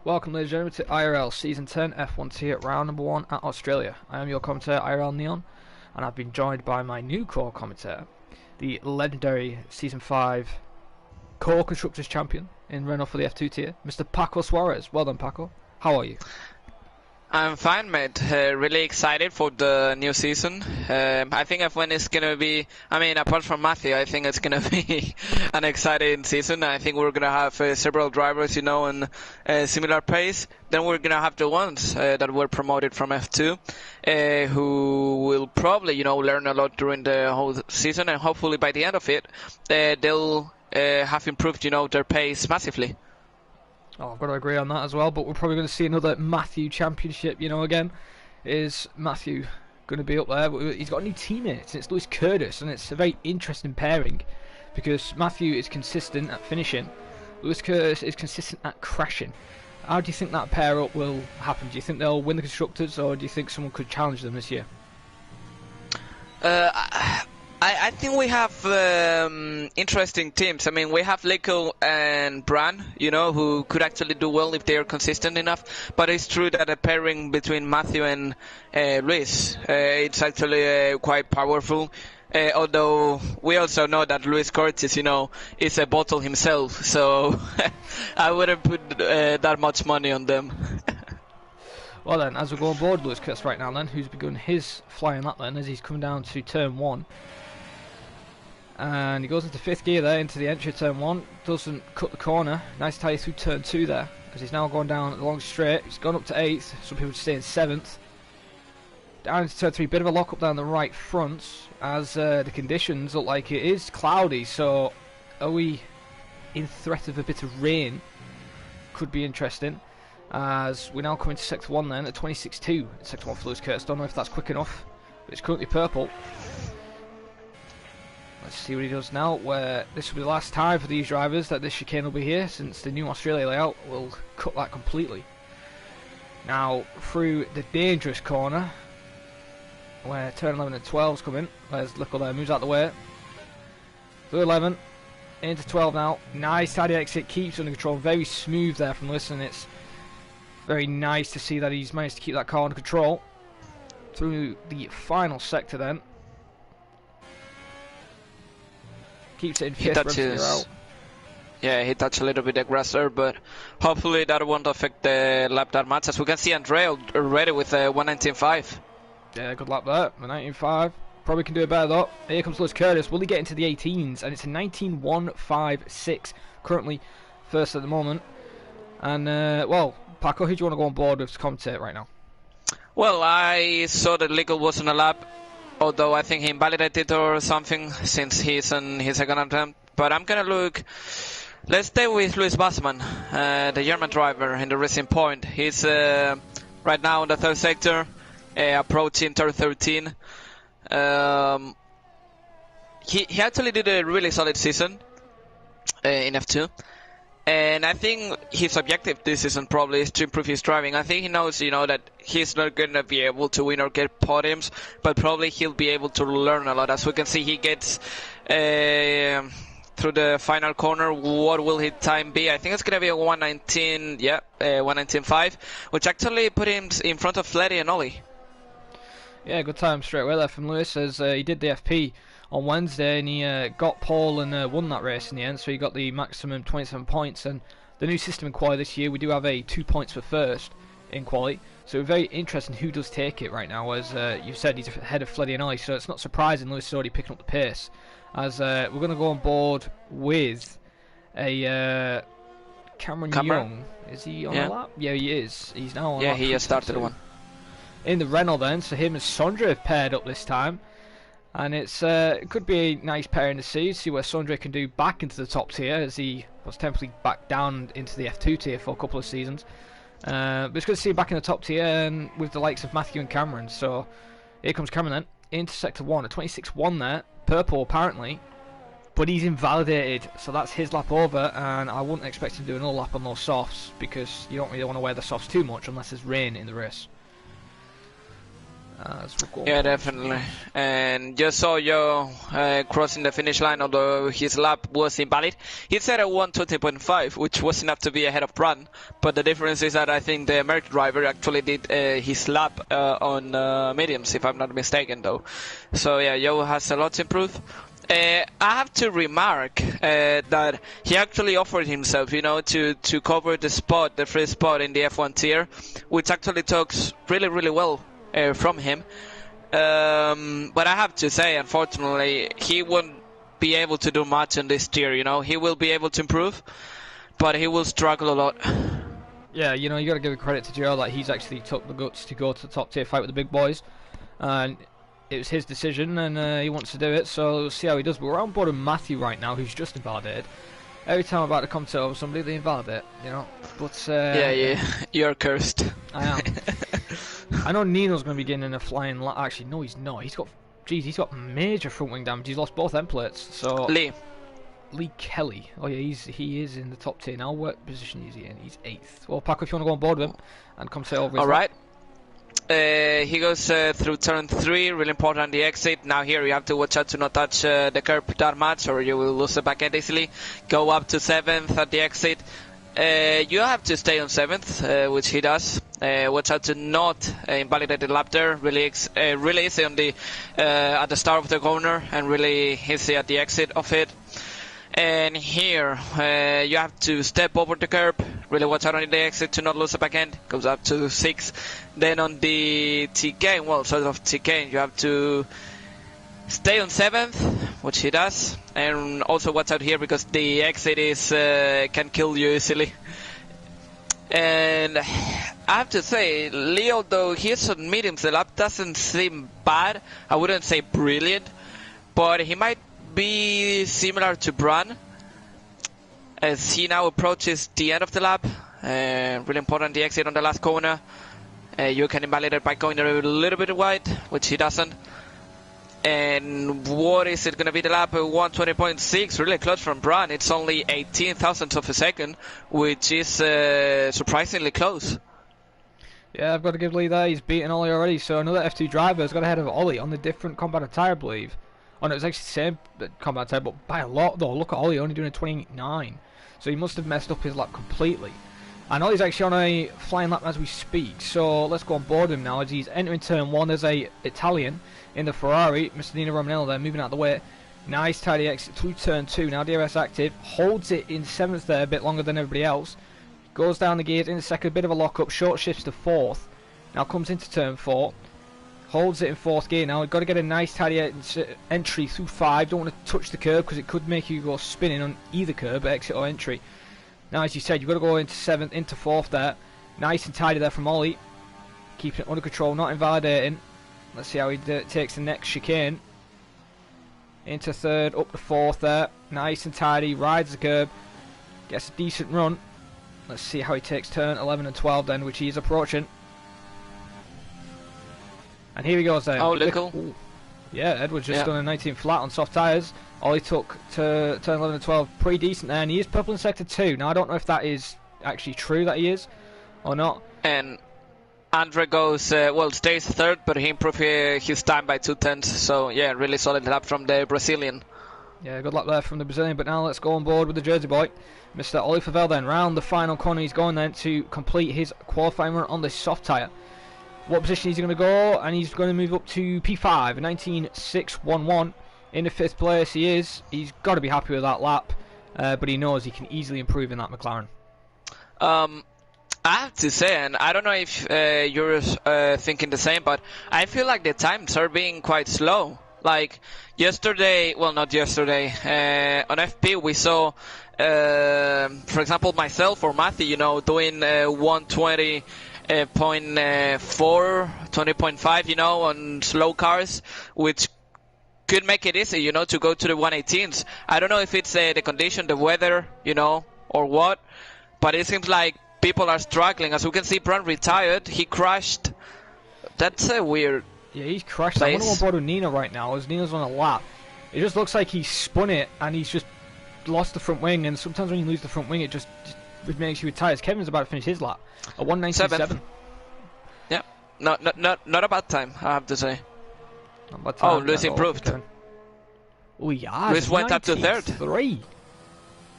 Welcome, ladies and gentlemen, to IRL Season 10 F1 Tier Round Number 1 at Australia. I am your commentator, IRL Neon, and I've been joined by my new core commentator, the legendary Season 5 Core Constructors Champion in Renault for the F2 Tier, Mr. Paco Suarez. Well done, Paco. How are you? I'm fine, mate. Really excited for the new season. I think F1 is going to be, apart from Matthew, I think it's going to be an exciting season. I think we're going to have several drivers, on similar pace. Then we're going to have the ones that were promoted from F2, who will probably, learn a lot during the whole season. And hopefully by the end of it, they'll have improved, their pace massively. Oh, I've got to agree on that as well, but we're probably going to see another Matthew Championship, again. Is Matthew going to be up there? He's got new teammates, and it's Lewis Curtis, and it's a very interesting pairing, because Matthew is consistent at finishing, Lewis Curtis is consistent at crashing. How do you think that pair up will happen? Do you think they'll win the Constructors, or do you think someone could challenge them this year? I think we have interesting teams. We have Lico and Bran, who could actually do well if they are consistent enough. But it's true that a pairing between Matthew and Luis, it's actually quite powerful. Although we also know that Luis Curtis, is a bottle himself. So I wouldn't put that much money on them. Well then, as we go on board Lewis Curtis right now then, who's begun his flying lap then, as he's coming down to turn 1. And he goes into 5th gear there, into the entry of turn 1, doesn't cut the corner, nice tie through turn 2 there, because he's now going down the long straight, he's gone up to 8th, some people would stay in 7th. Down into turn 3, bit of a lock up down the right front, as the conditions look like it is cloudy, so are we in threat of a bit of rain? Could be interesting, as we now come into sector 1 then, at 26.2, sector 1 for Lewis Curtis. Don't know if that's quick enough, but it's currently purple. Let's see what he does now, where this will be the last time for these drivers that this chicane will be here, since the new Australia layout will cut that completely. Now, through the dangerous corner, where turn 11 and 12's come in, there's Lico there, moves out the way. Through 11, into 12 now, nice tidy exit, keeps under control, very smooth there from Lewis, and it's very nice to see that he's managed to keep that car under control. Through the final sector then. Keeps it in 5th, Yeah, he touched a little bit aggressor, but hopefully that won't affect the lap that much. As we can see, Andrea already with 119.5. Yeah, good lap there, 119.5. Probably can do it better though. Here comes Lewis Curtis. Will he get into the 18s? And it's a 19.156. Currently first at the moment. And, well, Paco, who do you want to go on board with to commentate right now? Well, I saw that Lico was on a lap, although I think he invalidated or something since he's on his second attempt. But I'm going to look... Let's stay with Luis Bassmann, the German driver in the Racing Point. He's right now in the 3rd sector, approaching turn 13. He actually did a really solid season in F2. And I think his objective this season probably is to improve his driving. I think he knows, that he's not going to be able to win or get podiums, but probably he'll be able to learn a lot. As we can see, he gets through the final corner. What will his time be? I think it's going to be a 119, 119.5, which actually put him in front of Fletty and Ollie. Yeah, good time straight away there from Lewis, as he did the FP on Wednesday, and he got pole and won that race in the end, so he got the maximum 27 points. And the new system in quali this year, we do have a 2 points for first in quali, so very interesting who does take it right now. As you said, he's ahead of Fleddy and Ollie, so it's not surprising Lewis is already picking up the pace. As we're going to go on board with a Cameron Young. Is he on a lap? Yeah, he is. He's now on lap. He has started one in the Renault then, so him and Sondre have paired up this time. And it's it could be a nice pairing to see where Sondre can do back into the top tier, as he was temporarily back down into the F2 tier for a couple of seasons. But it's good to see him back in the top tier, and with the likes of Matthew and Cameron. So here comes Cameron then, into sector 1, a 26.1 there, purple apparently, but he's invalidated, so that's his lap over, and I wouldn't expect him to do another lap on those softs, because you don't really want to wear the softs too much unless there's rain in the race. as we're going. Yeah, definitely. And just saw Joe crossing the finish line, although his lap was invalid. He said a 1:20.5, which was enough to be ahead of Brun. But the difference is that I think the American driver actually did his lap on mediums, if I'm not mistaken, though. So yeah, Joe has a lot to improve. I have to remark that he actually offered himself, to cover the free spot in the F1 tier, which actually talks really, really well from him. But I have to say, unfortunately, he won't be able to do much in this tier. He will be able to improve, but he will struggle a lot. Yeah, you got to give credit to Joe that he's actually took the guts to go to the top tier fight with the big boys, and it was his decision, and he wants to do it, so we'll see how he does. But we're on board with Matthew right now, who's just invalidated. Every time I'm about to commentate over somebody, they invalidate, But yeah, you're cursed. I am. I know Nino's going to be getting a flying lap. Actually, no, he's not. He's got major front wing damage. He's lost both end plates. So Lee Kelly. Oh yeah, he is in the top tier now. What position is he in? He's 8th. Well, Paco, if you want to go on board with him and commentate over his Alright. He goes through turn 3, really important on the exit. Now here you have to watch out to not touch the curb that much, or you will lose the back end easily. Go up to 7th at the exit. You have to stay on 7th, which he does. Watch out to not invalidate the lap there. Really easy on the at the start of the corner, and really easy at the exit of it. And here you have to step over the curb. Really watch out on the exit to not lose the back end. Goes up to 6. Then on the TK, TK, you have to stay on 7th, which he does. And also watch out here because the exit can kill you easily. And I have to say, Leo, though he's on mediums, the lap doesn't seem bad. I wouldn't say brilliant, but he might be similar to Brun as he now approaches the end of the lap. Really important, the exit on the last corner. You can invalidate by going a little bit wide, which he doesn't. And what is it going to be, the lap? 1:20.6, really close from Brun. It's only 18 thousandths of a second, which is surprisingly close. Yeah, I've got to give Lee that. He's beaten Ollie already. So another F2 driver has got ahead of Ollie on the different combat tyre, I believe. Oh no, it's actually the same combat tyre, but by a lot though. Look at Ollie only doing a 29. So he must have messed up his lap completely. And Ollie's actually on a flying lap as we speak. So let's go on board him now as he's entering turn 1. There's a Italian in the Ferrari, Mr. Nino Romanello there, moving out of the way. Nice tidy exit through turn 2. Now DRS active, holds it in 7th there, a bit longer than everybody else. Goes down the gears in the second, bit of a lock up, short shifts to 4th. Now comes into turn 4. Holds it in 4th gear now. We've got to get a nice tidy entry through 5. Don't want to touch the curb because it could make you go spinning on either curb, exit or entry. Now, as you said, you've got to go into 7th, into 4th there. Nice and tidy there from Ollie. Keeping it under control, not invalidating. Let's see how he takes the next chicane. Into 3rd, up to 4th there. Nice and tidy, rides the curb. Gets a decent run. Let's see how he takes turn 11 and 12 then, which he is approaching. And here he goes then. Oh, little. Ooh. Yeah, Edward's just done a 19 flat on soft tyres. Ollie took to turn 11 and 12 pretty decent there, and he is purple in sector 2. Now I don't know if that is actually true that he is or not. And Andre goes, stays 3rd, but he improved his time by 2/10. So yeah, really solid lap from the Brazilian. Yeah, good luck there from the Brazilian. But now let's go on board with the Jersey boy, Mr. Ollie Favell then. Round the final corner he's going then to complete his qualifying run on this soft tyre. What position is he going to go? And he's going to move up to P5, 19.611. In the 5th place he is. He's got to be happy with that lap, but he knows he can easily improve in that McLaren. I have to say, and I don't know if you're thinking the same, but I feel like the times are being quite slow. Like yesterday, well, not yesterday, on FP we saw, for example, myself or Matthew, doing 1:20.4, 20.5, on slow cars, which could make it easy, to go to the 118s. I don't know if it's the condition, the weather, or what, but it seems like people are struggling. As we can see, Brun retired. He crashed. That's a weird Yeah, he's crashed. place. I want to go on board with Nino right now as Nino's on a lap. It just looks like he spun it and he's just lost the front wing, and sometimes when you lose the front wing, it makes you retire. Kevin's about to finish his lap. A 197. Yeah. not a bad time, I have to say. Not bad Oh, time, Lewis improved. Oh, yeah. Lewis went up to third. 93.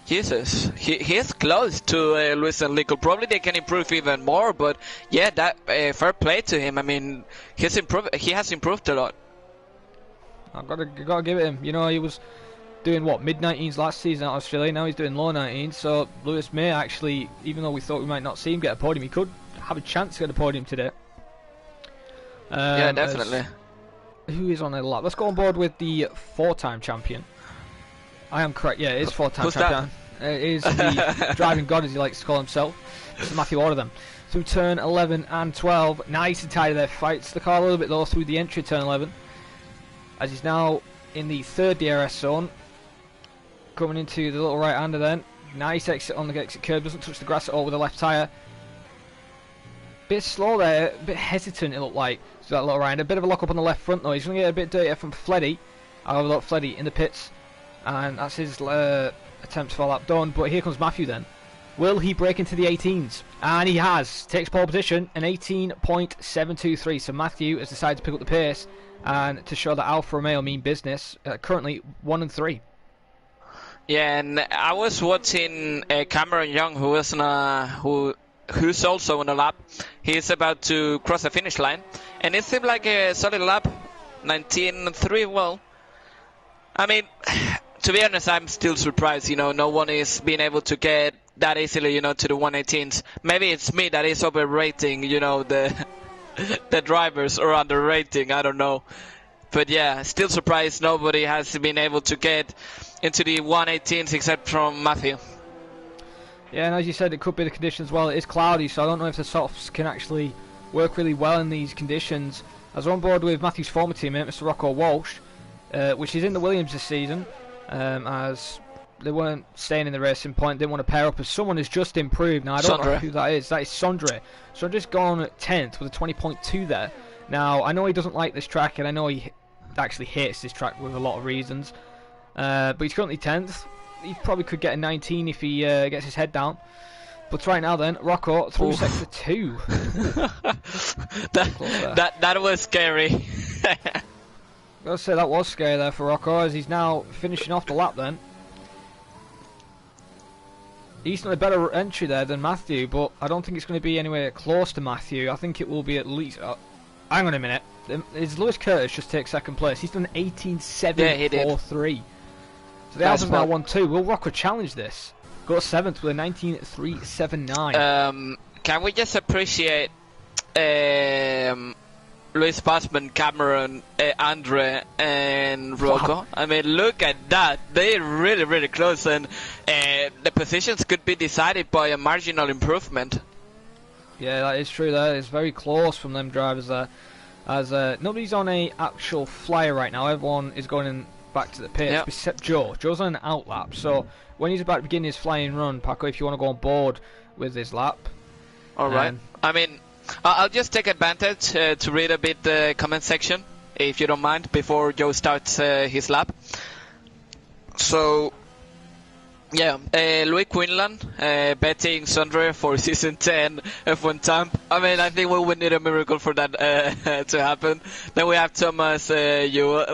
Jesus, he is close to Lewis and Lico. Probably they can improve even more, but yeah, that fair play to him. I mean, he's improved. He has improved a lot. I've gotta give it him. You know, he was doing what, mid-19s last season at Australia. Now he's doing low 19s. So Lewis may actually, even though we thought we might not see him get a podium, he could have a chance to get a podium today. Yeah, definitely. Who is on the lap? Let's go on board with the 4-time champion. I am correct. Yeah, it is 4-time champion. It is the driving god, as he likes to call himself. It's Matthew Order through turn 11 and 12. Nice and tidy there. Fights the car a little bit though through the entry turn 11, as he's now in the third DRS zone. Coming into the little right-hander then. Nice exit on the exit curve. Doesn't touch the grass at all with the left tyre. Bit slow there. A bit hesitant it looked like. So that little right-hander. A bit of a lock up on the left front though. He's going to get a bit dirtier from Fleddy. I overlooked Fleddy in the pits. And that's his attempt for a lap done. But here comes Matthew then. Will he break into the 18s? And he has. Takes pole position. An 18.723. So Matthew has decided to pick up the pace. And to show that Alfa Romeo mean business. Currently 1 and 3. Yeah, and I was watching Cameron Young, who's also on a lap. He's about to cross the finish line. And it seemed like a solid lap. 19.3, well. I mean, to be honest, I'm still surprised, you know, no one is being able to get that easily, you know, to the 118s. Maybe it's me that is overrating, you know, the drivers, or underrating, I don't know. But yeah, still surprised nobody has been able to get into the 118s except from Matthew. Yeah, and as you said, it could be the conditions. Well, it is cloudy, so I don't know if the softs can actually work really well in these conditions. As we're on board with Matthew's former teammate, Mr. Rocco Walsh, which is in the Williams this season, as they weren't staying in the racing point, didn't want to pair up, as someone has just improved. Now, I don't know who that is. That is Sondre. Sondre's gone 10th with a 20.2 there. Now, I know he doesn't like this track, and I know he actually hates this track with a lot of reasons. But he's currently 10th. He probably could get a 19 if he gets his head down. But right now then, Rocco through sector 2. that was scary. Gotta say that was scary there for Rocco, as he's now finishing off the lap then. He's done a better entry there than Matthew, but I don't think it's going to be anywhere close to Matthew. I think it will be at least... hang on a minute. Is Lewis Curtis just take second place? He's done 18.743. Yeah, so the Alpha's now 1-2. Will Rocco challenge this? Go 7th with a 19.379. Can we just appreciate Luis Passman, Cameron, Andre, and Rocco? Wow. I mean, look at that. They're really, really close, and the positions could be decided by a marginal improvement. Yeah, that is true. That is very close from them drivers there. As nobody's on a actual flyer right now. Everyone is going in back to the pits, yep, except Joe. Joe's on an out lap, so when he's about to begin his flying run, Paco, if you want to go on board with his lap. Alright. I mean, I'll just take advantage to read a bit the comment section, if you don't mind, before Joe starts his lap. So, yeah, Louis Quinlan betting Sondre for season 10 F1 Tamp. I mean, I think we would need a miracle for that to happen. Then we have Thomas Yu,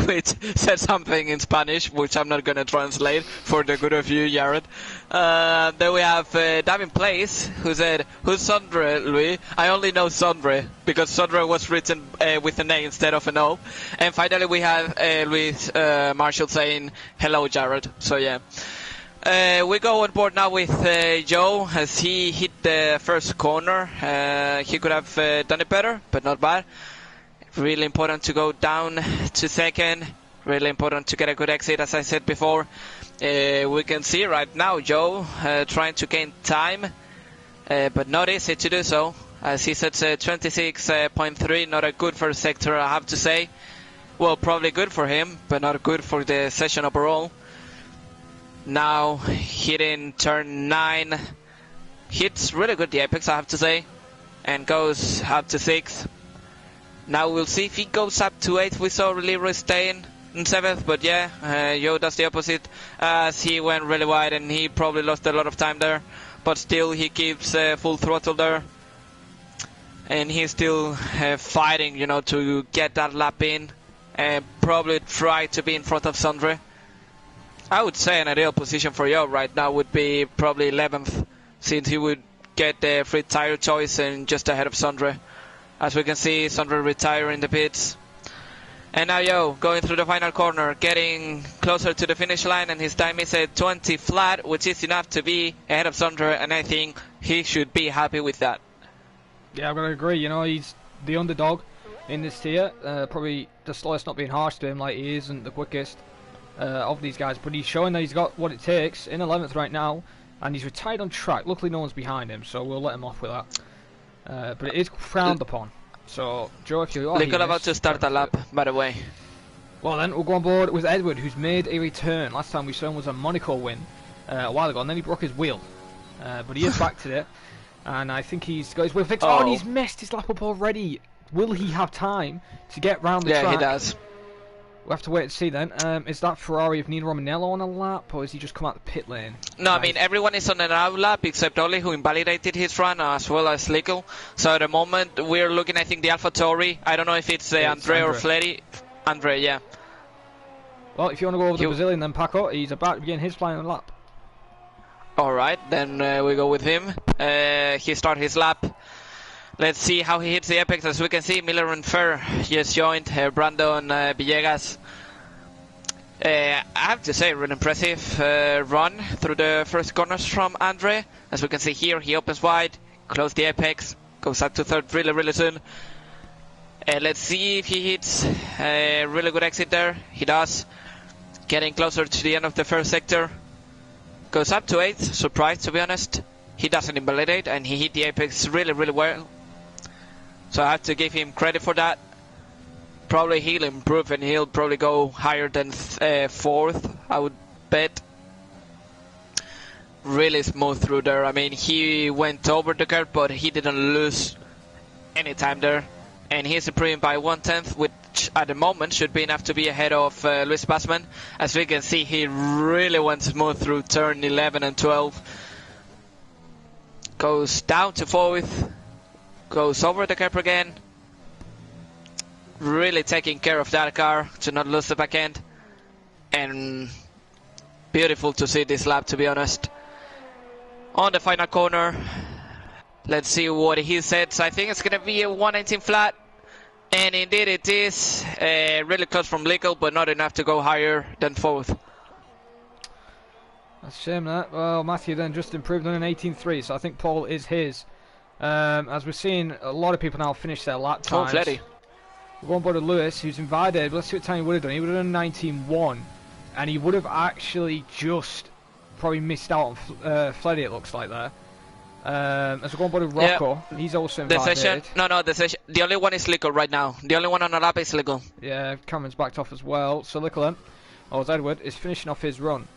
which said something in Spanish, which I'm not going to translate for the good of you, Jared. Then we have Davin Place, who said, "Who's Sondre, Louis?" I only know Sondre, because Sondre was written with an A instead of an O. And finally we have Luis Marshall saying, "Hello, Jared." So yeah. We go on board now with Joe, as he hit the first corner. He could have done it better, but not bad. Really important to go down to second. Really important to get a good exit, as I said before. We can see right now Joe trying to gain time, but not easy to do so, as he sets 26.3, not a good first sector, I have to say. Well, probably good for him, but not good for the session overall. Now hitting turn 9, hits really good the apex, I have to say, and goes up to 6th. Now we'll see if he goes up to 8th. We saw Leroy staying in 7th, but yeah, Joe does the opposite, as he went really wide and he probably lost a lot of time there, but still he keeps full throttle there. and he's still fighting, to get that lap in and probably try to be in front of Sondre. I would say an ideal position for Yo right now would be probably 11th, since he would get the free tire choice and just ahead of Sondre. As we can see, Sondre retire in the pits. And now Yo going through the final corner, getting closer to the finish line, and his time is at 20 flat, which is enough to be ahead of Sondre, and I think he should be happy with that. Yeah, I'm going to agree. He's the underdog in this tier. Probably the slowest, not being harsh to him, like he isn't the quickest of these guys, but he's showing that he's got what it takes in 11th right now, and he's retired on track. Luckily no one's behind him, so we'll let him off with that. But it is frowned upon. So, Joe, if you are Lickle about to start a lap, by the way. Well then, we'll go on board with Edward, who's made a return. Last time we saw him was a Monaco win a while ago, and then he broke his wheel. But he is back today, and I think he's got his wheel fixed. Oh, and he's messed his lap up already. Will he have time to get round the track? Yeah, he does. We'll have to wait and see then. Is that Ferrari of Nino Romanello on a lap, or has he just come out the pit lane? No, I mean, everyone is on an out lap except Oli, who invalidated his run, as well as Lickle. So at the moment, we're looking, I think, the AlphaTauri. I don't know if it's Andre or Fletty. Andre, yeah. Well, if you want to go over the Brazilian, then Paco, he's about to begin his final lap. Alright, then we go with him. He starts his lap. Let's see how he hits the apex. As we can see, Miller and Fer just joined. Brandon Villegas. I have to say, really impressive run through the first corners from Andre. As we can see here, he opens wide, close the apex, goes up to third really, really soon. Let's see if he hits a really good exit there. He does. Getting closer to the end of the first sector. Goes up to 8th, surprised to be honest. He doesn't invalidate, and he hit the apex really, really well. So I have to give him credit for that. Probably he'll improve, and he'll probably go higher than 4th, I would bet. Really smooth through there. I mean, he went over the curve, but he didn't lose any time there. And he's improving by 1/10, which at the moment should be enough to be ahead of Luis Bassman. As we can see, he really went smooth through turn 11 and 12. Goes down to 4th. Goes over the curb again. Really taking care of that car to not lose the back end. And beautiful to see this lap, to be honest. On the final corner, let's see what he says. I think it's going to be a 119 flat. And indeed it is. Really close from Lickle, but not enough to go higher than 4th. That's a shame that. Well, Matthew then just improved on an 18.3, so I think Paul is his. As we're seeing a lot of people now finish their lap times. Oh, Fletty. We're going to Lewis, who's invited. Let's see what time he would have done. He would have done 19.1, and he would have actually just probably missed out on Fletty, it looks like there. As we're going to Rocco, he's also invited. The only one is Lickle right now. The only one on the lap is Lickle. Yeah, Cameron's backed off as well. So Lickle then, as Edward, is finishing off his run.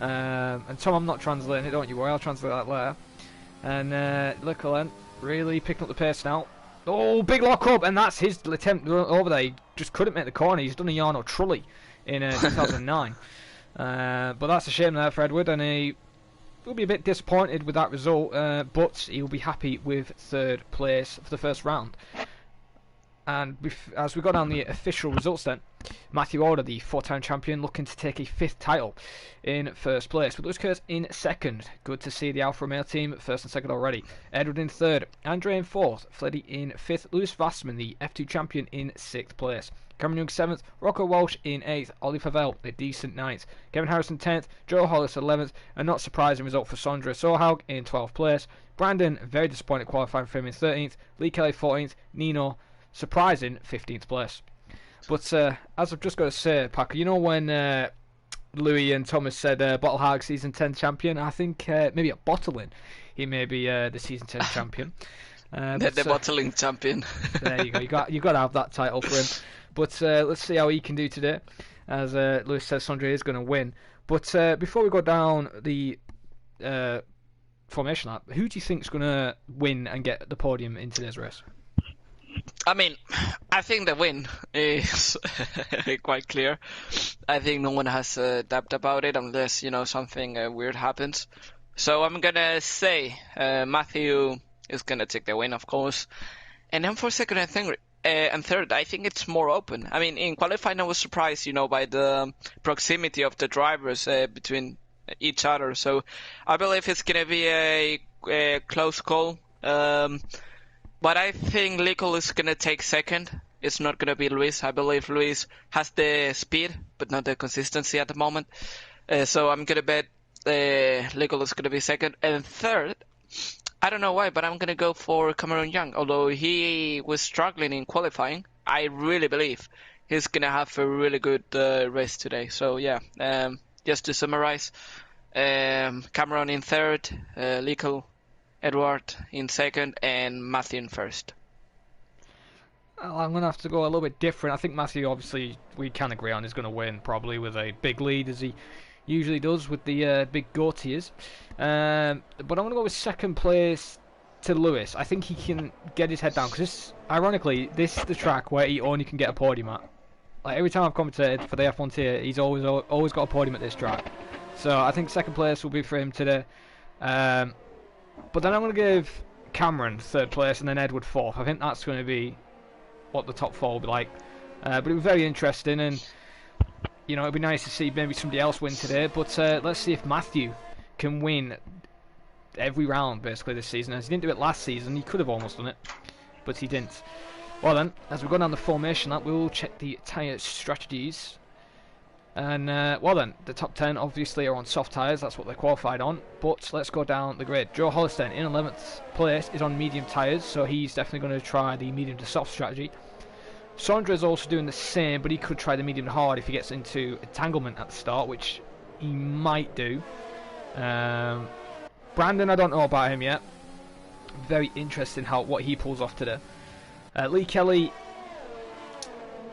And Tom, I'm not translating it, don't you worry, I'll translate that later. And Lickle then, really picking up the pace now. Oh, big lock up, and that's his attempt over there. He just couldn't make the corner. He's done a Yarno Trulli in 2009. But that's a shame there for Edward, and he will be a bit disappointed with that result, but he will be happy with 3rd place for the first round. And as we go down the official results then, Matthew Order, the 4-time champion, looking to take a 5th title in 1st place, with Lewis Kurtz in 2nd. Good to see the Alfa Romeo team 1st and 2nd already. Edward in 3rd, Andre in 4th, Fleddy in 5th, Lewis Vassman, the F2 champion, in 6th place. Cameron Young 7th, Rocco Walsh in 8th, Ollie Favell a decent 9th, Kevin Harrison 10th, Joe Hollis 11th, a not surprising result for Sondre Sohaug in 12th place. Brandon, very disappointed qualifying for him in 13th, Lee Kelly 14th, Nino, surprising 15th place. But as I've just got to say, Paco, you know when Louis and Thomas said Bottle Hag season 10 champion, I think maybe at bottling he may be the season 10 champion. The bottling champion. There you go. You got to have that title for him. But let's see how he can do today. As Lewis says, Sondre is going to win. But before we go down the formation lap, who do you think is going to win and get the podium in today's race? I mean, I think the win is quite clear. I think no one has doubt about it unless, something weird happens. So I'm going to say Matthew is going to take the win, of course. And then for second and third, I think it's more open. I mean, in qualifying, I was surprised, by the proximity of the drivers between each other. So I believe it's gonna be a close call. But I think Lico is gonna take second. It's not gonna be Luis. I believe Luis has the speed, but not the consistency at the moment. So I'm gonna bet Lico is gonna be second and third. I don't know why, but I'm gonna go for Cameron Young. Although he was struggling in qualifying, I really believe he's gonna have a really good race today. So yeah, just to summarize, Cameron in third, Lico, Edward in second, and Matthew in first. Well, I'm going to have to go a little bit different. I think Matthew, obviously, we can agree on is going to win, probably with a big lead, as he usually does with the big goat he is. But I'm going to go with second place to Lewis. I think he can get his head down, because ironically, this is the track where he only can get a podium at. Like, every time I've commentated for the F1 tier, he's always got a podium at this track. So I think second place will be for him today. But then I'm going to give Cameron third place and then Edward fourth. I think that's going to be what the top four will be like. But it was very interesting, and it'd be nice to see maybe somebody else win today. But let's see if Matthew can win every round basically this season. As he didn't do it last season, he could have almost done it, but he didn't. Well then, as we go down the formation lap, we'll check the tyre strategies. And, well then, the top 10 obviously are on soft tyres, that's what they're qualified on. But let's go down the grid. Joe Hollister in 11th place is on medium tyres, so he's definitely going to try the medium to soft strategy. Sondra is also doing the same, but he could try the medium to hard if he gets into entanglement at the start, which he might do. Brandon, I don't know about him yet. Very interesting what he pulls off today. Lee Kelly,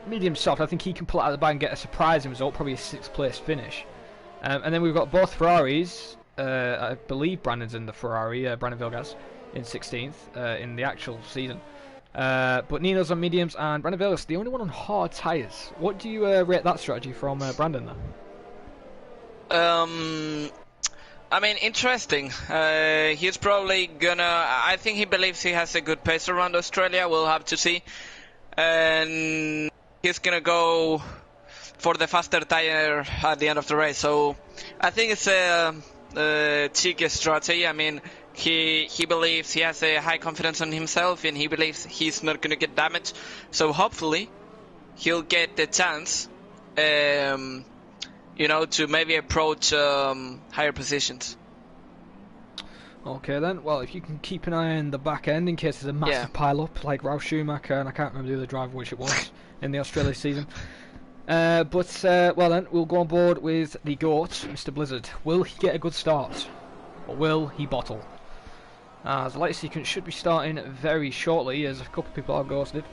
medium soft. I think he can pull it out of the bag and get a surprising result, probably a 6th place finish. And then we've got both Ferraris. I believe Brandon's in the Ferrari, Brandon Vilgas, in 16th in the actual season. But Nino's on mediums and Brandon Vilgas, the only one on hard tyres. What do you rate that strategy from Brandon then? I mean, interesting. He's probably gonna... I think he believes he has a good pace around Australia. We'll have to see. And he's gonna go for the faster tire at the end of the race. So I think it's a cheeky strategy. I mean, he believes he has a high confidence in himself, and he believes he's not gonna get damaged. So hopefully he'll get the chance, to maybe approach higher positions. Okay then, well, if you can keep an eye on the back end in case there's a massive pile-up like Ralf Schumacher, and I can't remember the other driver which it was in the Australia season. Well then, we'll go on board with the GOAT, Mr. Blizzard. Will he get a good start? Or will he bottle? The light sequence should be starting very shortly, as a couple of people are ghosted.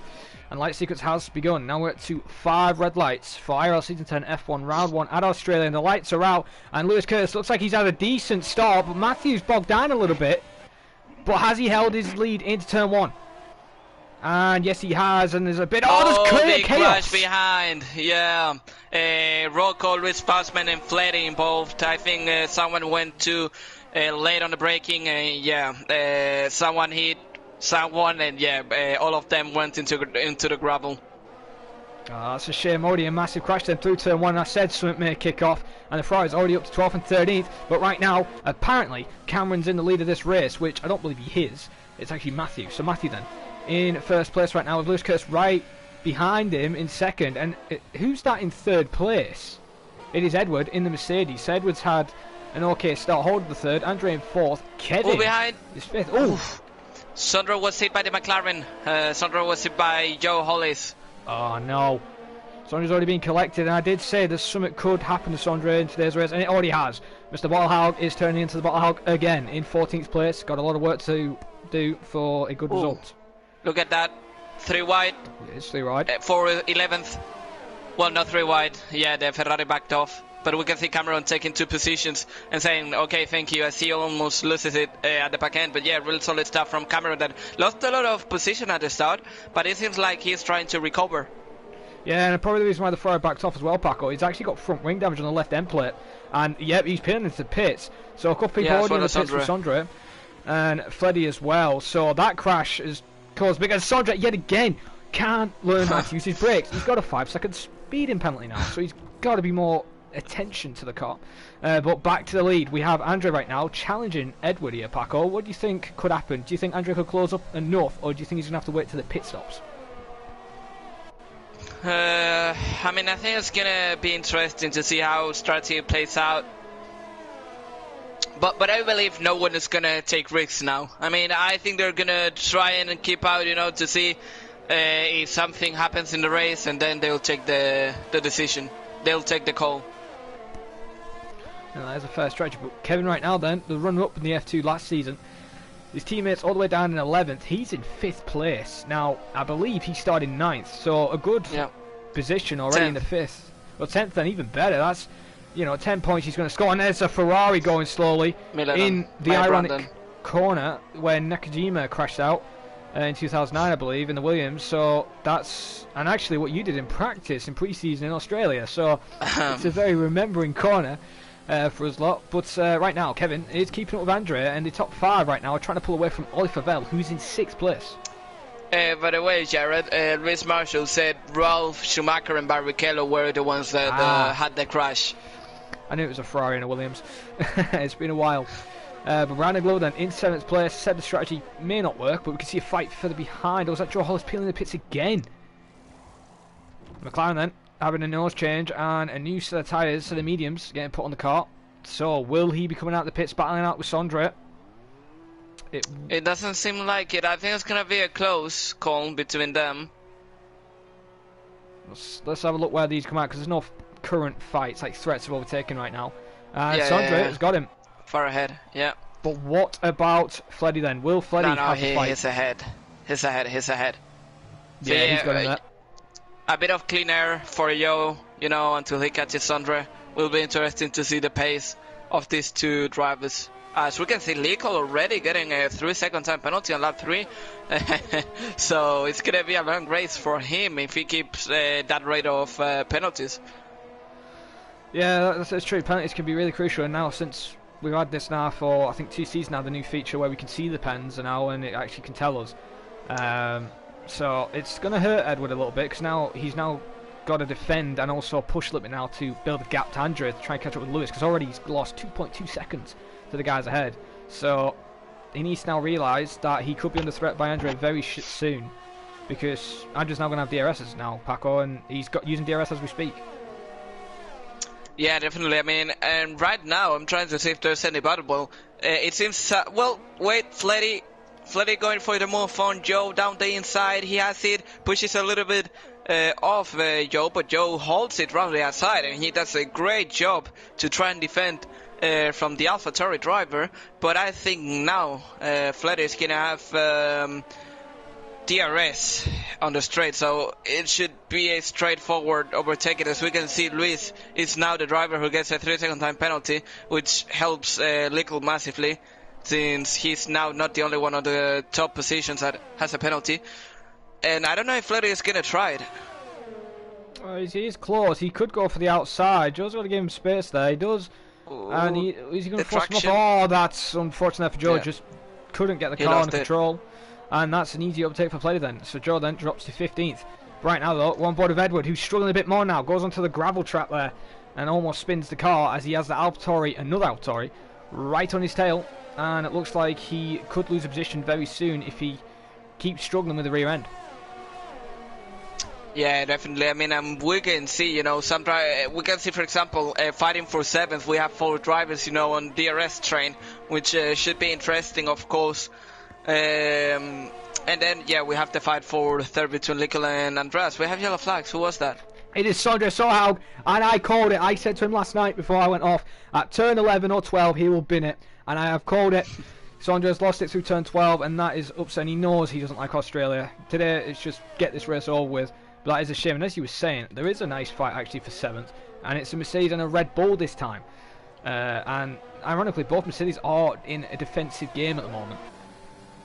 And light sequence has begun. Now we're up to 5 red lights for IRL Season 10 F1 Round 1 at Australia, and the lights are out. And Lewis Curtis looks like he's had a decent start, but Matthew's bogged down a little bit. But has he held his lead into turn 1? And yes, he has, and there's a bit... there's clear big chaos! crash behind, yeah. Roll call, Luis Passman and Fletty involved. I think someone went too late on the braking, someone hit someone, and all of them went into the gravel. That's a shame. Already a massive crash then through turn 1. I said something may kick off, and the Ferrari's already up to 12th and 13th. But right now, apparently, Cameron's in the lead of this race, which I don't believe he is. It's actually Matthew. So Matthew then in first place right now, with Lewis Curtis right behind him in second. And who's that in third place? It is Edward in the Mercedes. So Edward's had an okay start, holding the third. Andre in fourth. Kevin behind is fifth. Sondra was hit by the McLaren. Sondra was hit by Joe Hollis. Oh no. Sondra's already been collected, and I did say that something could happen to Sondra in today's race, and it already has. Mr. Bottlehaug is turning into the Bottlehaug again in 14th place. Got a lot of work to do for a good result. Look at that. 3 wide. It is 3 wide. For 11th. Well, not 3 wide. Yeah, the Ferrari backed off. But we can see Cameron taking 2 positions and saying, okay, thank you, as he almost loses it at the back end. But yeah, real solid stuff from Cameron that lost a lot of position at the start, but it seems like he's trying to recover. Yeah, and probably the reason why the Ferrari backed off as well, Paco, he's actually got front wing damage on the left end plate. And yep, he's pinning into the pits. So a couple of people already in the pits for Sondra. And Fleddy as well. So that crash has Cause because Sondra yet again can't learn how to use his brakes. He's got a 5-second speeding penalty now, so he's got to be more attention to the car. But back to the lead, we have Andre right now challenging Edward here. Paco, what do you think could happen? Do you think Andre could close up enough, or do you think he's gonna have to wait till the pit stops? I mean, I think it's gonna be interesting to see how strategy plays out. But I believe no one is gonna take risks now. I mean, I think they're gonna try and keep out, you know, to see if something happens in the race, and then they'll take the decision. They'll take the call. Well, there's a fair strategy. But Kevin right now then, the runner-up in the F2 last season, his teammates all the way down in 11th. He's in 5th place. Now, I believe he started 9th, so a good position already 10th. In the 5th. Well, 10th then, even better. That's, you know, 10 points he's going to score. And there's a Ferrari going slowly in the ironic corner where Nakajima crashed out in 2009, I believe, in the Williams. So that's, and actually what you did in practice in pre-season in Australia. So it's a very remembering corner for us lot. But right now, Kevin is keeping up with Andrea, and the top 5 right now are trying to pull away from Oli Favell, who's in 6th place. By the way, Jared, Luis Marshall said Ralph Schumacher and Barrichello were the ones that had the crash. I knew it was a Ferrari and a Williams. It's been a while. But Brandon Glover then in 7th place. Said the strategy may not work, but we can see a fight further behind. Or was that Joe Hollis peeling the pits again? McLaren then having a nose change and a new set of tyres, so the mediums getting put on the car. So will he be coming out the pits battling out with Sondre? It doesn't seem like it. I think it's going to be a close call between them. Let's have a look where these come out, because there's no current fights, like threats of overtaking right now. And Sondre has got him. Far ahead, yeah. But what about Fleddy then? Will Fleddy have a fight? He's ahead. He's ahead. So yeah, he's got him there. A bit of clean air for Yo, you know, until he catches Sondre. Will be interesting to see the pace of these two drivers. As we can see, Lico already getting a 3-second time penalty on lap 3. So it's going to be a long race for him if he keeps that rate of penalties. Yeah, that's true. Penalties can be really crucial, and now since we've had this now for, I think, 2 seasons now, the new feature where we can see the pens now and it actually can tell us. So it's going to hurt Edward a little bit, because now he's got to defend and also push a little bit now to build a gap to Andrea to try and catch up with Lewis, because already he's lost 2.2 seconds to the guys ahead. So he needs to now realise that he could be under threat by Andrea very soon, because Andrea's now going to have DRSs now, Paco, and he's got using DRS as we speak. Yeah, definitely. I mean, and right now I'm trying to see if there's any battle ball. It seems, well, wait, Fleddy going for the move on Joe down the inside. He has it, pushes a little bit off Joe, but Joe holds it round the outside, and he does a great job to try and defend from the AlphaTauri driver. But I think now Fleddy is going to have DRS on the straight, so it should be a straightforward overtaking. As we can see, Luis is now the driver who gets a 3-second time penalty, which helps Lickle massively, since he's now not the only one on the top positions that has a penalty. And I don't know if Fleddy is going to try it. He's close. He could go for the outside. Joe's got to give him space there. He does. Ooh, and he's going to force him off. Oh, that's unfortunate for Joe. Yeah. Just couldn't get the car under control. And that's an easy uptake for Fleddy then. So Joe then drops to 15th. Right now though, one board of Edward, who's struggling a bit more now, goes onto the gravel trap there and almost spins the car as he has the AlphaTauri, another AlphaTauri, right on his tail. And it looks like he could lose a position very soon if he keeps struggling with the rear end. Yeah, definitely. I mean, we can see, you know, we can see, for example, fighting for 7th, we have 4 drivers, you know, on DRS train, which should be interesting, of course. And then, yeah, we have the fight for 3rd between Lickle and Andreas. We have yellow flags. Who was that? It is Sondre Sohaug, and I called it. I said to him last night before I went off, at turn 11 or 12, he will bin it. And I have called it. Sondre's lost it through turn 12, and that is upsetting. He knows he doesn't like Australia. Today, it's just get this race over with. But that is a shame. And as you were saying, there is a nice fight actually for 7th, and it's a Mercedes and a Red Bull this time. And ironically, both Mercedes are in a defensive game at the moment.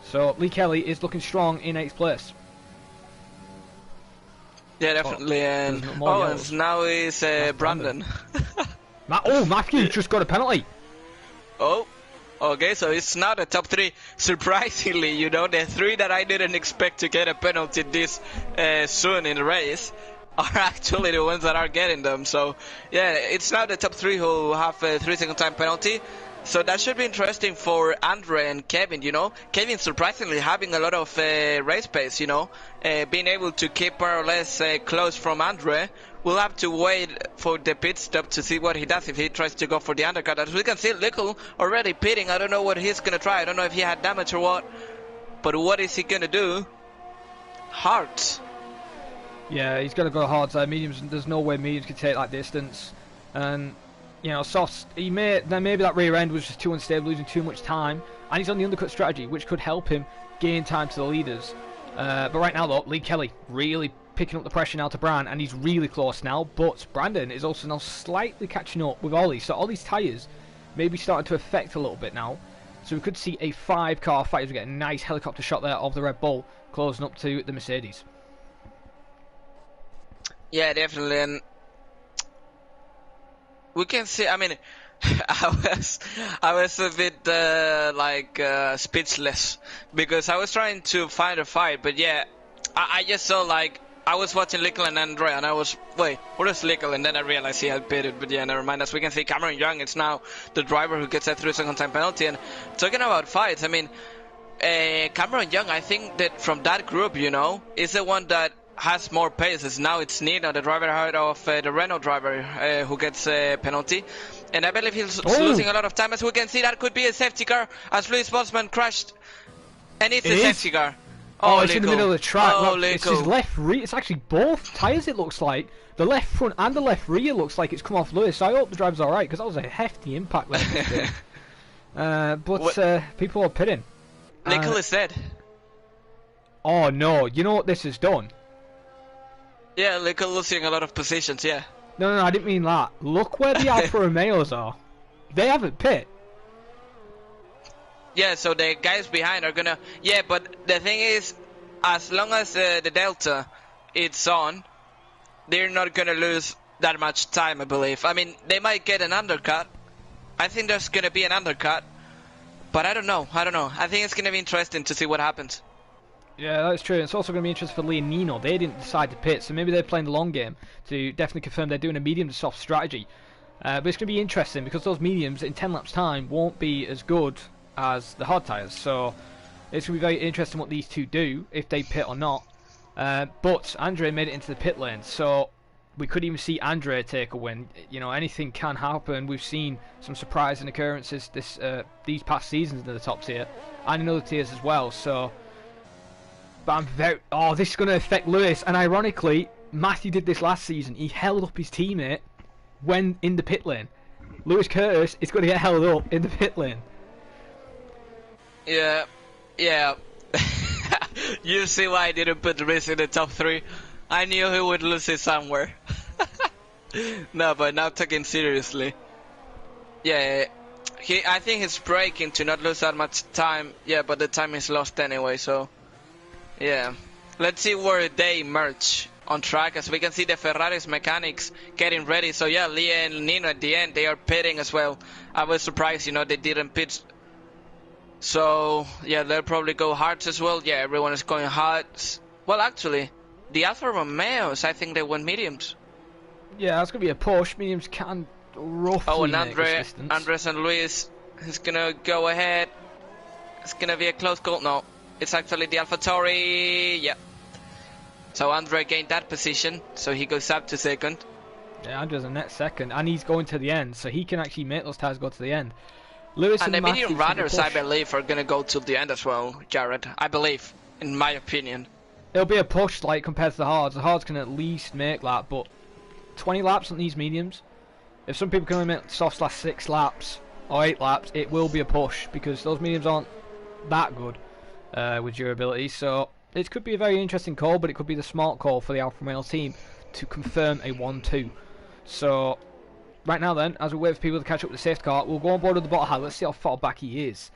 So Lee Kelly is looking strong in 8th place. Yeah, definitely. And now is Brandon. Matthew just got a penalty. Oh, Okay, so it's not a top 3. Surprisingly, you know, the 3 that I didn't expect to get a penalty this soon in the race are actually the ones that are getting them. So, yeah, it's not the top 3 who have a 3-second time penalty. So that should be interesting for Andre and Kevin, you know. Kevin surprisingly having a lot of race pace, you know. Being able to keep more or less close from Andre. We'll have to wait for the pit stop to see what he does if he tries to go for the undercut. As we can see, Lickle already pitting. I don't know what he's going to try. I don't know if he had damage or what. But what is he going to do? Hard. Yeah, he's got to go hard side. Mediums, there's no way mediums can take that distance. And, you know, softs, maybe that rear end was just too unstable, losing too much time. And he's on the undercut strategy, which could help him gain time to the leaders. But right now, though, Lee Kelly really picking up the pressure now to Bran, and he's really close now, but Brandon is also now slightly catching up with Ollie, so Ollie's tyres may be starting to affect a little bit now, so we could see a 5-car fight as we get a nice helicopter shot there of the Red Bull closing up to the Mercedes. Yeah, definitely, and we can see, I mean, I was a bit speechless, because I was trying to find a fight, but yeah, I just saw like, I was watching Lickle and Andre, and I was, wait, what is Lickle? And then I realized he had pitted, but yeah, never mind. As we can see, Cameron Young is now the driver who gets a 3-second time penalty. And talking about fights, I mean, Cameron Young, I think that from that group, you know, is the one that has more paces. Now it's Nino, the driver ahead of the Renault driver, who gets a penalty. And I believe he's losing a lot of time. As we can see, that could be a safety car, as Luis Bosman crashed. And it's a safety car. Oh, it's in the middle of the track. Oh, Look, it's his left rear. It's actually both tyres, it looks like. The left front and the left rear looks like it's come off Lewis. So I hope the driver's alright, because that was a hefty impact there. People are pitting. Lickle is dead. Oh no, you know what this has done? Yeah, Lickle losing a lot of positions, yeah. No, I didn't mean that. Look where the Alfa Romeos are. They haven't pit. Yeah, so the guys behind are gonna... Yeah, but the thing is, as long as the Delta it's on, they're not gonna lose that much time, I believe. I mean, they might get an undercut. I think there's gonna be an undercut. But I don't know. I think it's gonna be interesting to see what happens. Yeah, that's true. It's also going to be interesting for Lee and Nino. They didn't decide to pit, so maybe they're playing the long game to definitely confirm they're doing a medium to soft strategy. But it's going to be interesting because those mediums in 10 laps time won't be as good as the hard tyres. So it's going to be very interesting what these two do, if they pit or not. But Andre made it into the pit lane, so we could even see Andre take a win. You know, anything can happen. We've seen some surprising occurrences these past seasons in the top tier and in other tiers as well. So... But I'm very... Oh, this is going to affect Lewis. And ironically, Matthew did this last season. He held up his teammate when in the pit lane. Lewis Curtis is going to get held up in the pit lane. Yeah. You see why I didn't put Lewis in the top 3. I knew he would lose it somewhere. No, but now talking seriously. Yeah, I think he's braking to not lose that much time. Yeah, but the time is lost anyway, so... Yeah, let's see where they merge on track. As we can see the Ferrari's mechanics getting ready. So yeah, Lee and Nino at the end, they are pitting as well. I was surprised, you know, they didn't pit. So yeah, they'll probably go hard as well. Yeah, everyone is going hard. Well, actually, the Alfa Romeos, I think they went mediums. Yeah, that's going to be a push. Mediums can roughly and make distance. Andres and Luis is going to go ahead. It's going to be a close call. No. It's actually the AlphaTauri, yeah. So Andre gained that position, so he goes up to second. Yeah, Andre's a net second, and he's going to the end, so he can actually make those tires go to the end. Lewis and the medium runners, I believe, are going to go to the end as well, Jared. I believe, in my opinion. It'll be a push, like, compared to the hards. The hards can at least make that, but 20 laps on these mediums, if some people can only make softs last 6 laps, or 8 laps, it will be a push, because those mediums aren't that good. With durability, so it could be a very interesting call, but it could be the smart call for the Alfa Romeo team to confirm a 1-2. So right now then, as we wait for people to catch up with the safety car, we'll go on board with the bottom half. Let's see how far back he is.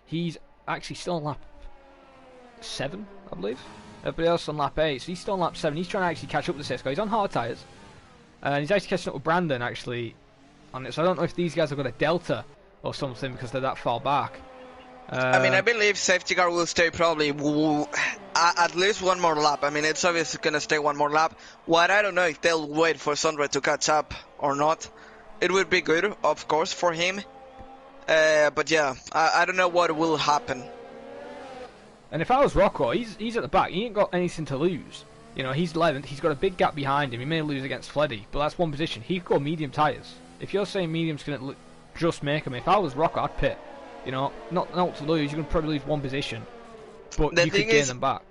He's actually still on lap 7, I believe. Everybody else on lap 8, so he's still on lap 7. He's trying to actually catch up with the safety car. He's on hard tyres, and he's actually catching up with Brandon actually on it. So I don't know if these guys have got a delta or something because they're that far back. I mean, I believe safety car will stay probably at least one more lap. I mean, it's obviously going to stay one more lap. What I don't know if they'll wait for Sondre to catch up or not. It would be good, of course, for him. But yeah, I don't know what will happen. And if I was Rocco, he's at the back. He ain't got anything to lose. You know, he's 11th. He's got a big gap behind him. He may lose against Fleddy, but that's one position. He could go medium tyres. If you're saying medium's going to just make him, if I was Rocco, I'd pit. You know, not to lose. You can probably lose one position, but you could gain them back.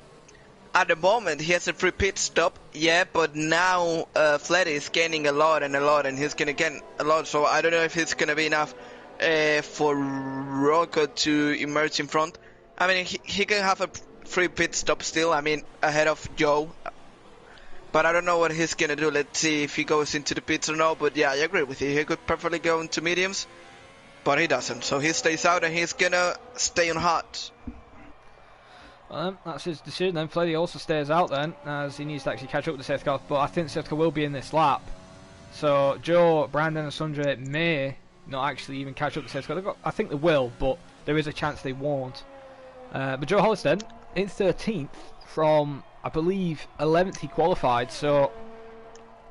At the moment, he has a free pit stop, yeah, but now Fleddy is gaining a lot, and he's going to gain a lot. So I don't know if it's going to be enough for Rocco to emerge in front. I mean, he can have a free pit stop still, I mean, ahead of Joe. But I don't know what he's going to do. Let's see if he goes into the pits or no. But yeah, I agree with you. He could perfectly go into mediums, but he doesn't. So he stays out and he's going to stay on hot. That's his decision then. Fleddy also stays out then, as he needs to actually catch up with the safety car. But I think safety car will be in this lap. So Joe, Brandon and Sondre may not actually even catch up with the safety car. I think they will, but there is a chance they won't. But Joe Hollister in 13th from, I believe, 11th he qualified, so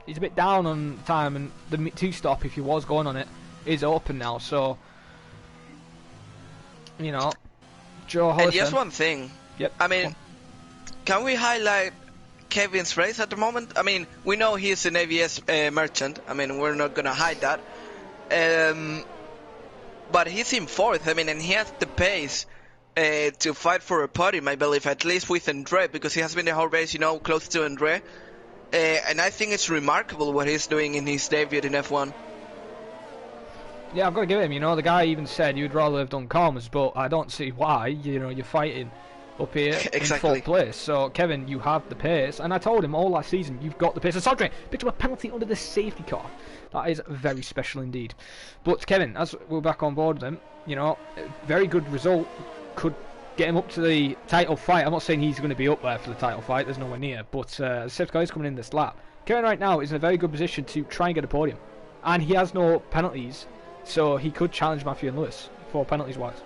he's a bit down on time, and the two-stop, if he was going on it, is open now, so, you know, Joe Hollister. And just one thing. Yep. I mean, can we highlight Kevin's race at the moment? I mean, we know he's an ABS merchant. I mean, we're not going to hide that. But he's in 4th, I mean, and he has the pace to fight for a podium, I believe, at least with Andre, because he has been the whole race, you know, close to Andre. And I think it's remarkable what he's doing in his debut in F1. Yeah, I've got to give him, you know, the guy even said you'd rather have done comms, but I don't see why, you know, you're fighting up here exactly. in 4th place. So, Kevin, you have the pace, and I told him all last season, you've got the pace. And Sondre picked up a penalty under the safety car. That is very special indeed. But, Kevin, as we're back on board with him, you know, very good result. Could get him up to the title fight. I'm not saying he's going to be up there for the title fight, there's nowhere near, but the safety car is coming in this lap. Kevin right now is in a very good position to try and get a podium, and he has no penalties, so he could challenge Matthew and Lewis for penalties wise.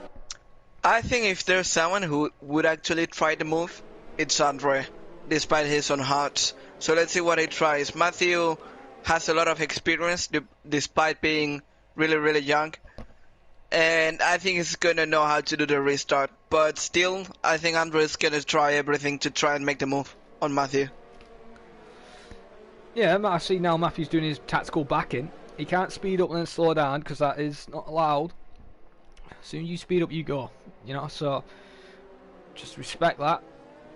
I think if there's someone who would actually try the move, it's Andre, despite his own hearts. So let's see what he tries. Matthew has a lot of experience despite being really, really young. And I think he's going to know how to do the restart. But still, I think Andre is going to try everything to try and make the move on Matthew. Yeah, I see now Matthew's doing his tactical backing. He can't speed up and then slow down because that is not allowed. As soon as you speed up, you go. You know, so just respect that.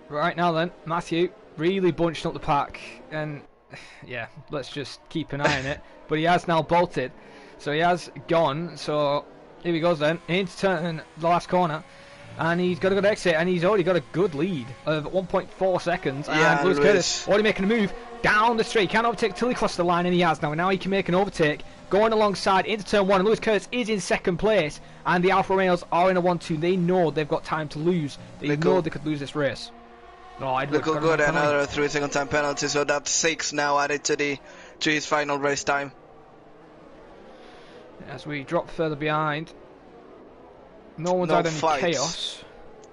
Right now then, Matthew really bunched up the pack. And yeah, let's just keep an eye on it. But he has now bolted. So he has gone. So here he goes then, into turn the last corner, and he's got a good exit, and he's already got a good lead of 1.4 seconds, yeah, and Lewis Curtis already making a move down the straight. He can't overtake till he crosses the line, and he has now, and now he can make an overtake, going alongside into turn 1, and Lewis Curtis is in 2nd place, and the Alfa Romeos are in a 1-2. They know they've got time to lose. They know they could lose this race. Look good, another 3-second time penalty, so that's 6 now added to his final race time. As we drop further behind, no one's had any chaos.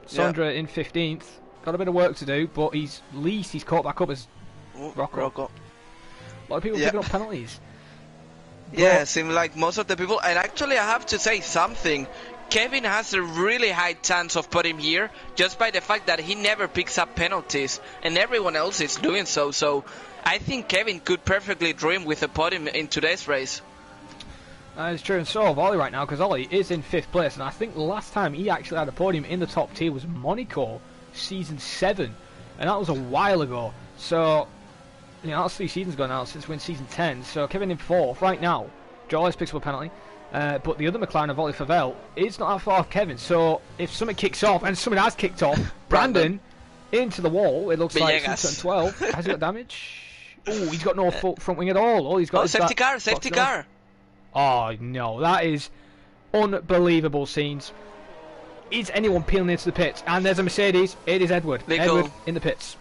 Sondre in 15th, got a bit of work to do, but he's caught back up as Rocco. A lot of people picking up penalties. Yeah, seems like most of the people, and actually I have to say something. Kevin has a really high chance of putting here, just by the fact that he never picks up penalties, and everyone else is doing so. So I think Kevin could perfectly dream with a podium in today's race. It's true, and so of Ollie right now, because Ollie is in 5th place, and I think the last time he actually had a podium in the top tier was Monaco, season 7, and that was a while ago. So, you know, that's 3 seasons ago now, since we're in season 10, so Kevin in 4th right now. Joyce picks up a penalty, but the other McLaren of Ollie Favell is not that far off Kevin, so if something kicks off, and something has kicked off, Brandon into the wall, it looks like turn 12, has he got damage? Oh, he's got no front wing at all. All he's got is safety car. Oh no, that is unbelievable scenes. Is anyone peeling into the pits? And there's a Mercedes. It is Edward. Edward in the pits.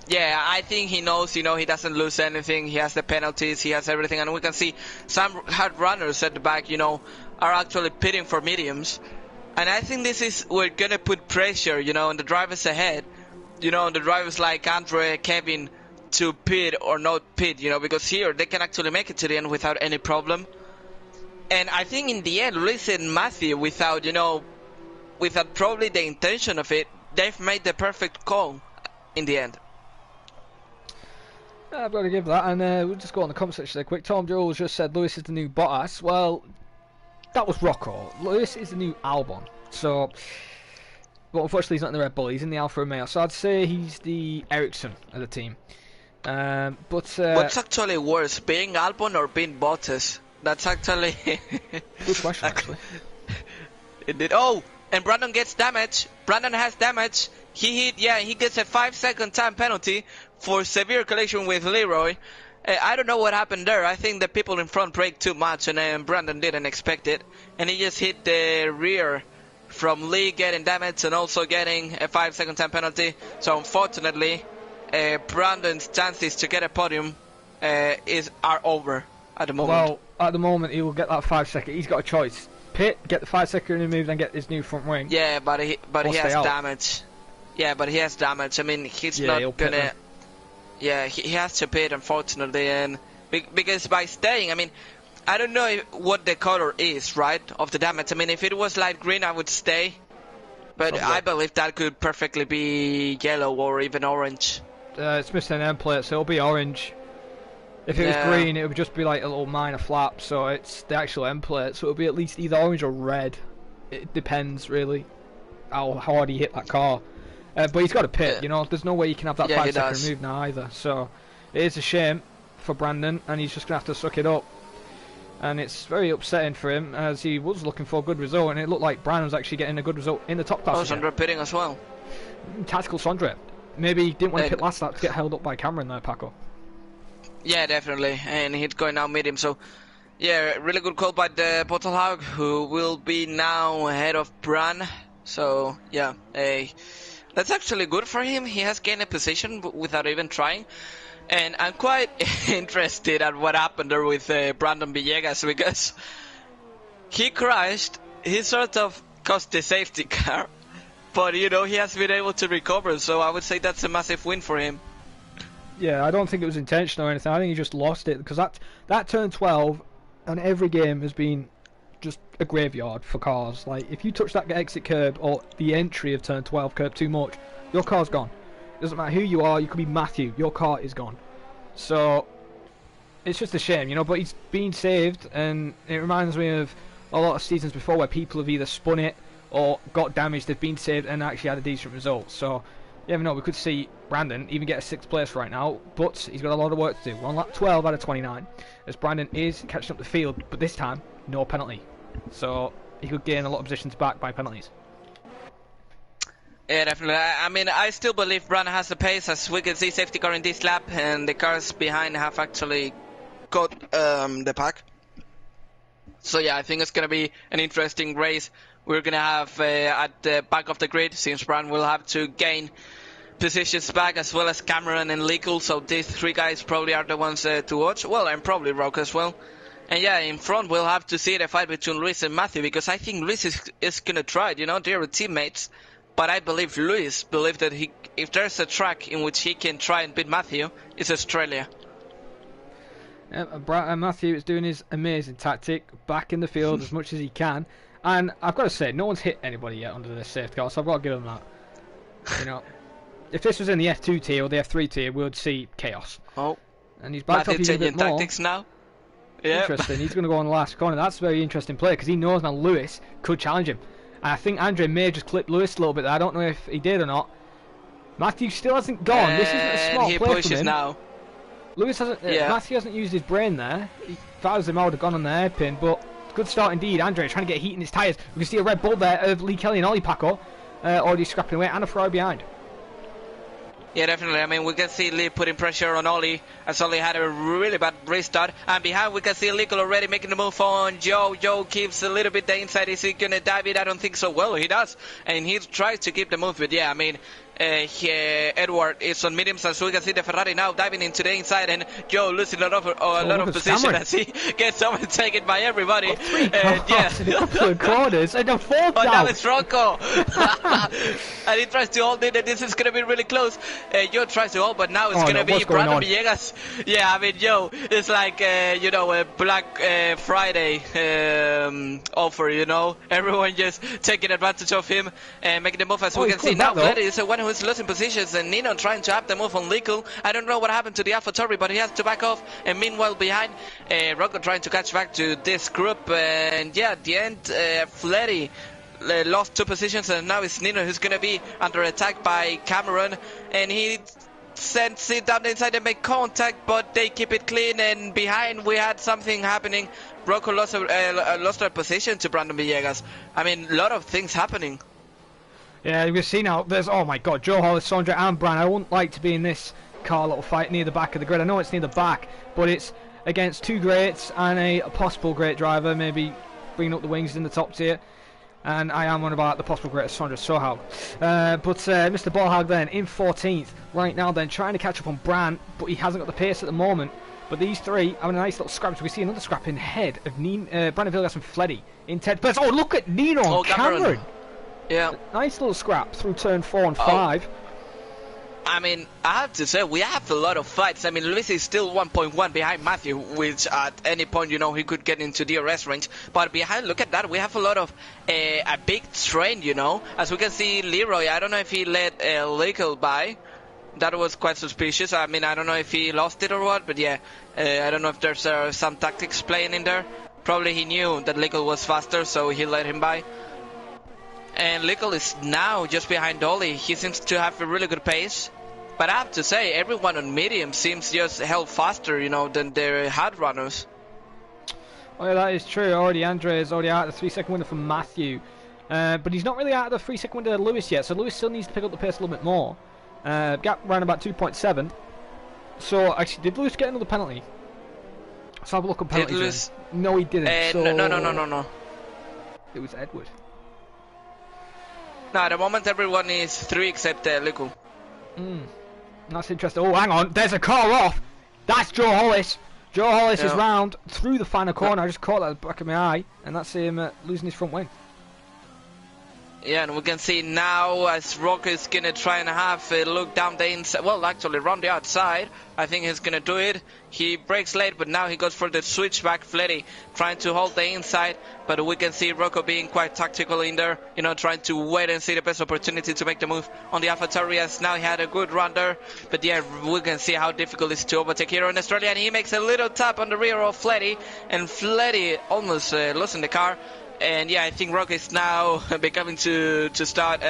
Yeah, I think he knows, you know, he doesn't lose anything. He has the penalties, he has everything. And we can see some hard runners at the back, you know, are actually pitting for mediums. And I think we're gonna put pressure, on the drivers ahead, on the drivers like Andre, Kevin, to pit or not pit, because here they can actually make it to the end without any problem. And I think in the end, Luis and Matthew, without probably the intention of it, they've made the perfect call in the end. I've got to give that, and we'll just go on the comment section there quick. Tom Jules just said Lewis is the new Bottas. Well, that was Rocco. Lewis is the new Albon. So, well, unfortunately he's not in the Red Bull, he's in the Alfa Romeo. So I'd say he's the Ericsson of the team. But what's actually worse, being Albon or being Bottas? That's actually good question, actually. It did. Oh, and Brandon gets damage. Brandon has damage. He gets a 5-second time penalty for severe collision with Leroy. I don't know what happened there. I think the people in front braked too much, and Brandon didn't expect it. And he just hit the rear from Lee, getting damage and also getting a 5-second time penalty. So unfortunately, Brandon's chances to get a podium are over at the moment. Well, at the moment he will get that 5-second. He's got a choice: pit, get the 5-second removed, and get his new front wing. Yeah, but he has damage. Yeah, but he has damage. I mean, he's not gonna. Yeah, he has to pit, unfortunately, and because by staying, I mean, I don't know what the color is, right, of the damage. I mean, if it was light green, I would stay, but I believe that could perfectly be yellow or even orange. It's missing an end plate, so it'll be orange. If it was green, it would just be like a little minor flap, so it's the actual end plate, so it'll be at least either orange or red. It depends, really, how hard he hit that car. But he's got to pit, there's no way you can have that 5-second removed now either. So it is a shame for Brandon, and he's just going to have to suck it up. And it's very upsetting for him, as he was looking for a good result, and it looked like Brandon was actually getting a good result in the top class. Oh, Sondra pitting as well. Tactical Sondra. Maybe he didn't want to pit last lap to get held up by Cameron there, Paco. Yeah, definitely, and he's going now medium, so yeah, really good call by the Bottle Hog, who will be now ahead of Bran. So yeah, that's actually good for him. He has gained a position without even trying. And I'm quite interested at what happened there with Brandon Villegas, because he crashed. He sort of caused the safety car, but he has been able to recover. So I would say that's a massive win for him. Yeah, I don't think it was intentional or anything. I think he just lost it, because that turn 12 and every game has been just a graveyard for cars. Like, if you touch that exit curb or the entry of turn 12 curb too much, your car's gone. Doesn't matter who you are, you could be Matthew, your car is gone. So it's just a shame, but he's been saved, and it reminds me of a lot of seasons before where people have either spun it or got damaged, they've been saved and actually had a decent result. So you never know, we could see Brandon even get a 6th place right now, but he's got a lot of work to do. We're on lap 12 out of 29, as Brandon is catching up the field, but this time, no penalty. So he could gain a lot of positions back by penalties. Yeah, definitely. I mean, I still believe Brandon has the pace, as we can see safety car in this lap, and the cars behind have actually got the pack. So yeah, I think it's going to be an interesting race. We're going to have at the back of the grid, since Brandon will have to gain positions back, as well as Cameron and Lickle. So these 3 guys probably are the ones to watch. Well, and probably Rock as well. And yeah, in front we'll have to see the fight between Luis and Matthew, because I think Luis is going to try it. They're teammates. But I believe Luis believes that if there's a track in which he can try and beat Matthew, it's Australia. Matthew is doing his amazing tactic, back in the field as much as he can. And I've got to say, no one's hit anybody yet under this safety car, so I've got to give him that. If this was in the F2 tier or the F3 tier, we would see chaos. Oh, and he's backed off even a bit more. Tactics now. Yeah. Interesting. He's going to go on the last corner. That's a very interesting play, because he knows now Lewis could challenge him. And I think Andre may have just clipped Lewis a little bit there. I don't know if he did or not. Matthew still hasn't gone. This isn't a smart play from him. Now. Lewis hasn't. Matthew hasn't used his brain there. If that was him, I would have gone on the hairpin. But good start indeed. Andre trying to get heat in his tyres. We can see a Red Bull there of Lee Kelly and Ollie Paco already scrapping away, and a Ferrari behind. Yeah, definitely. I mean, we can see Lee putting pressure on Ollie, as Ollie had a really bad restart. And behind, we can see Lickle already making the move on Joe. Joe keeps a little bit the inside. Is he going to dive it? I don't think so. Well, he does. And he tries to keep the move. But yeah, I mean, Edward is on mediums, as we can see the Ferrari now diving into the inside, and Joe losing a lot of position as he gets overtaken by everybody. Three cars in a couple of corners and a fourth now. Now it's Rocco. And he tries to hold it, and this is going to be really close. Joe tries to hold, but now it's going to be Brandon Villegas. Yeah, I mean, Joe, it's like, a Black Friday offer, Everyone just taking advantage of him and making the move, as we can see now. Fletty is the one who's losing positions, and Nino trying to have the move on Lickle. I don't know what happened to the AlphaTauri, but he has to back off, and meanwhile behind, Rocco trying to catch back to this group, and yeah, at the end, Fletty lost 2 positions, and now it's Nino who's going to be under attack by Cameron, and he sends it down the inside and make contact, but they keep it clean, and behind we had something happening. Rocco lost their position to Brandon Villegas. I mean, a lot of things happening. Yeah, we've seen how there's, oh my god, Joe Hollis, Sondra and Bran. I wouldn't like to be in this car little fight near the back of the grid. I know it's near the back, but it's against 2 greats and a possible great driver, maybe bringing up the wings in the top tier. And I am on about the possible great Sondra Sohaug. But Mr. Ballhag then in 14th right now, then trying to catch up on Bran, but he hasn't got the pace at the moment. But these three having a nice little scrap. So we see another scrap in head of Brandon Villegas and Fleddy in 10th place. Oh, look at Nino and Cameron. Yeah. Nice little scrap through turn 4 and 5. I mean, I have to say, we have a lot of fights. I mean, Luis is still 1.1 behind Matthew, which at any point, he could get into DRS range. But behind, look at that, we have a lot of, a big train, As we can see, Leroy, I don't know if he let Lickle by. That was quite suspicious. I mean, I don't know if he lost it or what, but yeah, I don't know if there's some tactics playing in there. Probably he knew that Lickle was faster, so he let him by. And Lickle is now just behind Ollie. He seems to have a really good pace. But I have to say, everyone on medium seems just hell faster, than their hard runners. Oh yeah, that is true. Andre is already out of the 3-second window from Matthew. But he's not really out of the 3-second window of Lewis yet, so Lewis still needs to pick up the pace a little bit more. Gap around about 2.7. So, actually, did Lewis get another penalty? Let's have a look at penalties. No, he didn't. No. It was Edward. No, at the moment everyone is 3 except Lickle. That's interesting. Oh, hang on. There's a car off. That's Joe Hollis. Joe Hollis is round through the final corner. I just caught that at the back of my eye. And that's him losing his front wing. Yeah, and we can see now as Rock is going to try and have a look down the inside. Well, actually, around the outside. I think he's going to do it. He breaks late, but now he goes for the switchback. Fletty trying to hold the inside. But we can see Rocco being quite tactical in there. Trying to wait and see the best opportunity to make the move on the AlphaTauri. As now he had a good run there. But yeah, we can see how difficult it is to overtake here in Australia. And he makes a little tap on the rear of Fletty. And Fletty almost losing the car. And yeah, I think Rock is now becoming to start.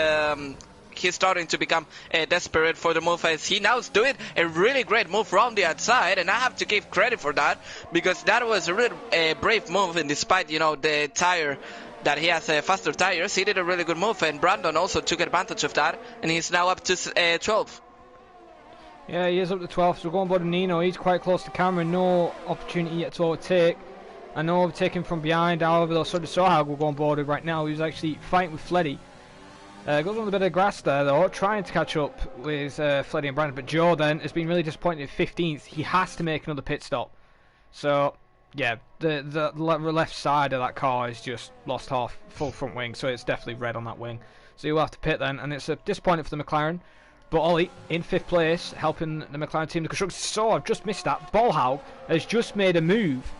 He's starting to become desperate for the move, as he now is doing a really great move from the outside, and I have to give credit for that, because that was a really brave move. And despite the tire that he has faster tires, he did a really good move, and Brandon also took advantage of that, and he's now up to 12. Yeah, he is up to 12. So we're going board Nino. He's quite close to Cameron. No opportunity yet to overtake. I know overtaking from behind, however, though, Sondra Sohaug will go on board right now. He's actually fighting with Fleddy. Goes on a bit of grass there, though, trying to catch up with Fleddy and Brandon. But Joe then has been really disappointed at 15th. He has to make another pit stop. So, yeah, the left side of that car is just lost half full front wing, so it's definitely red on that wing. So you'll have to pit then, and it's a disappointment for the McLaren. But Ollie in 5th place, helping the McLaren team. The construction. So I've just missed that. Ballhaug has just made a move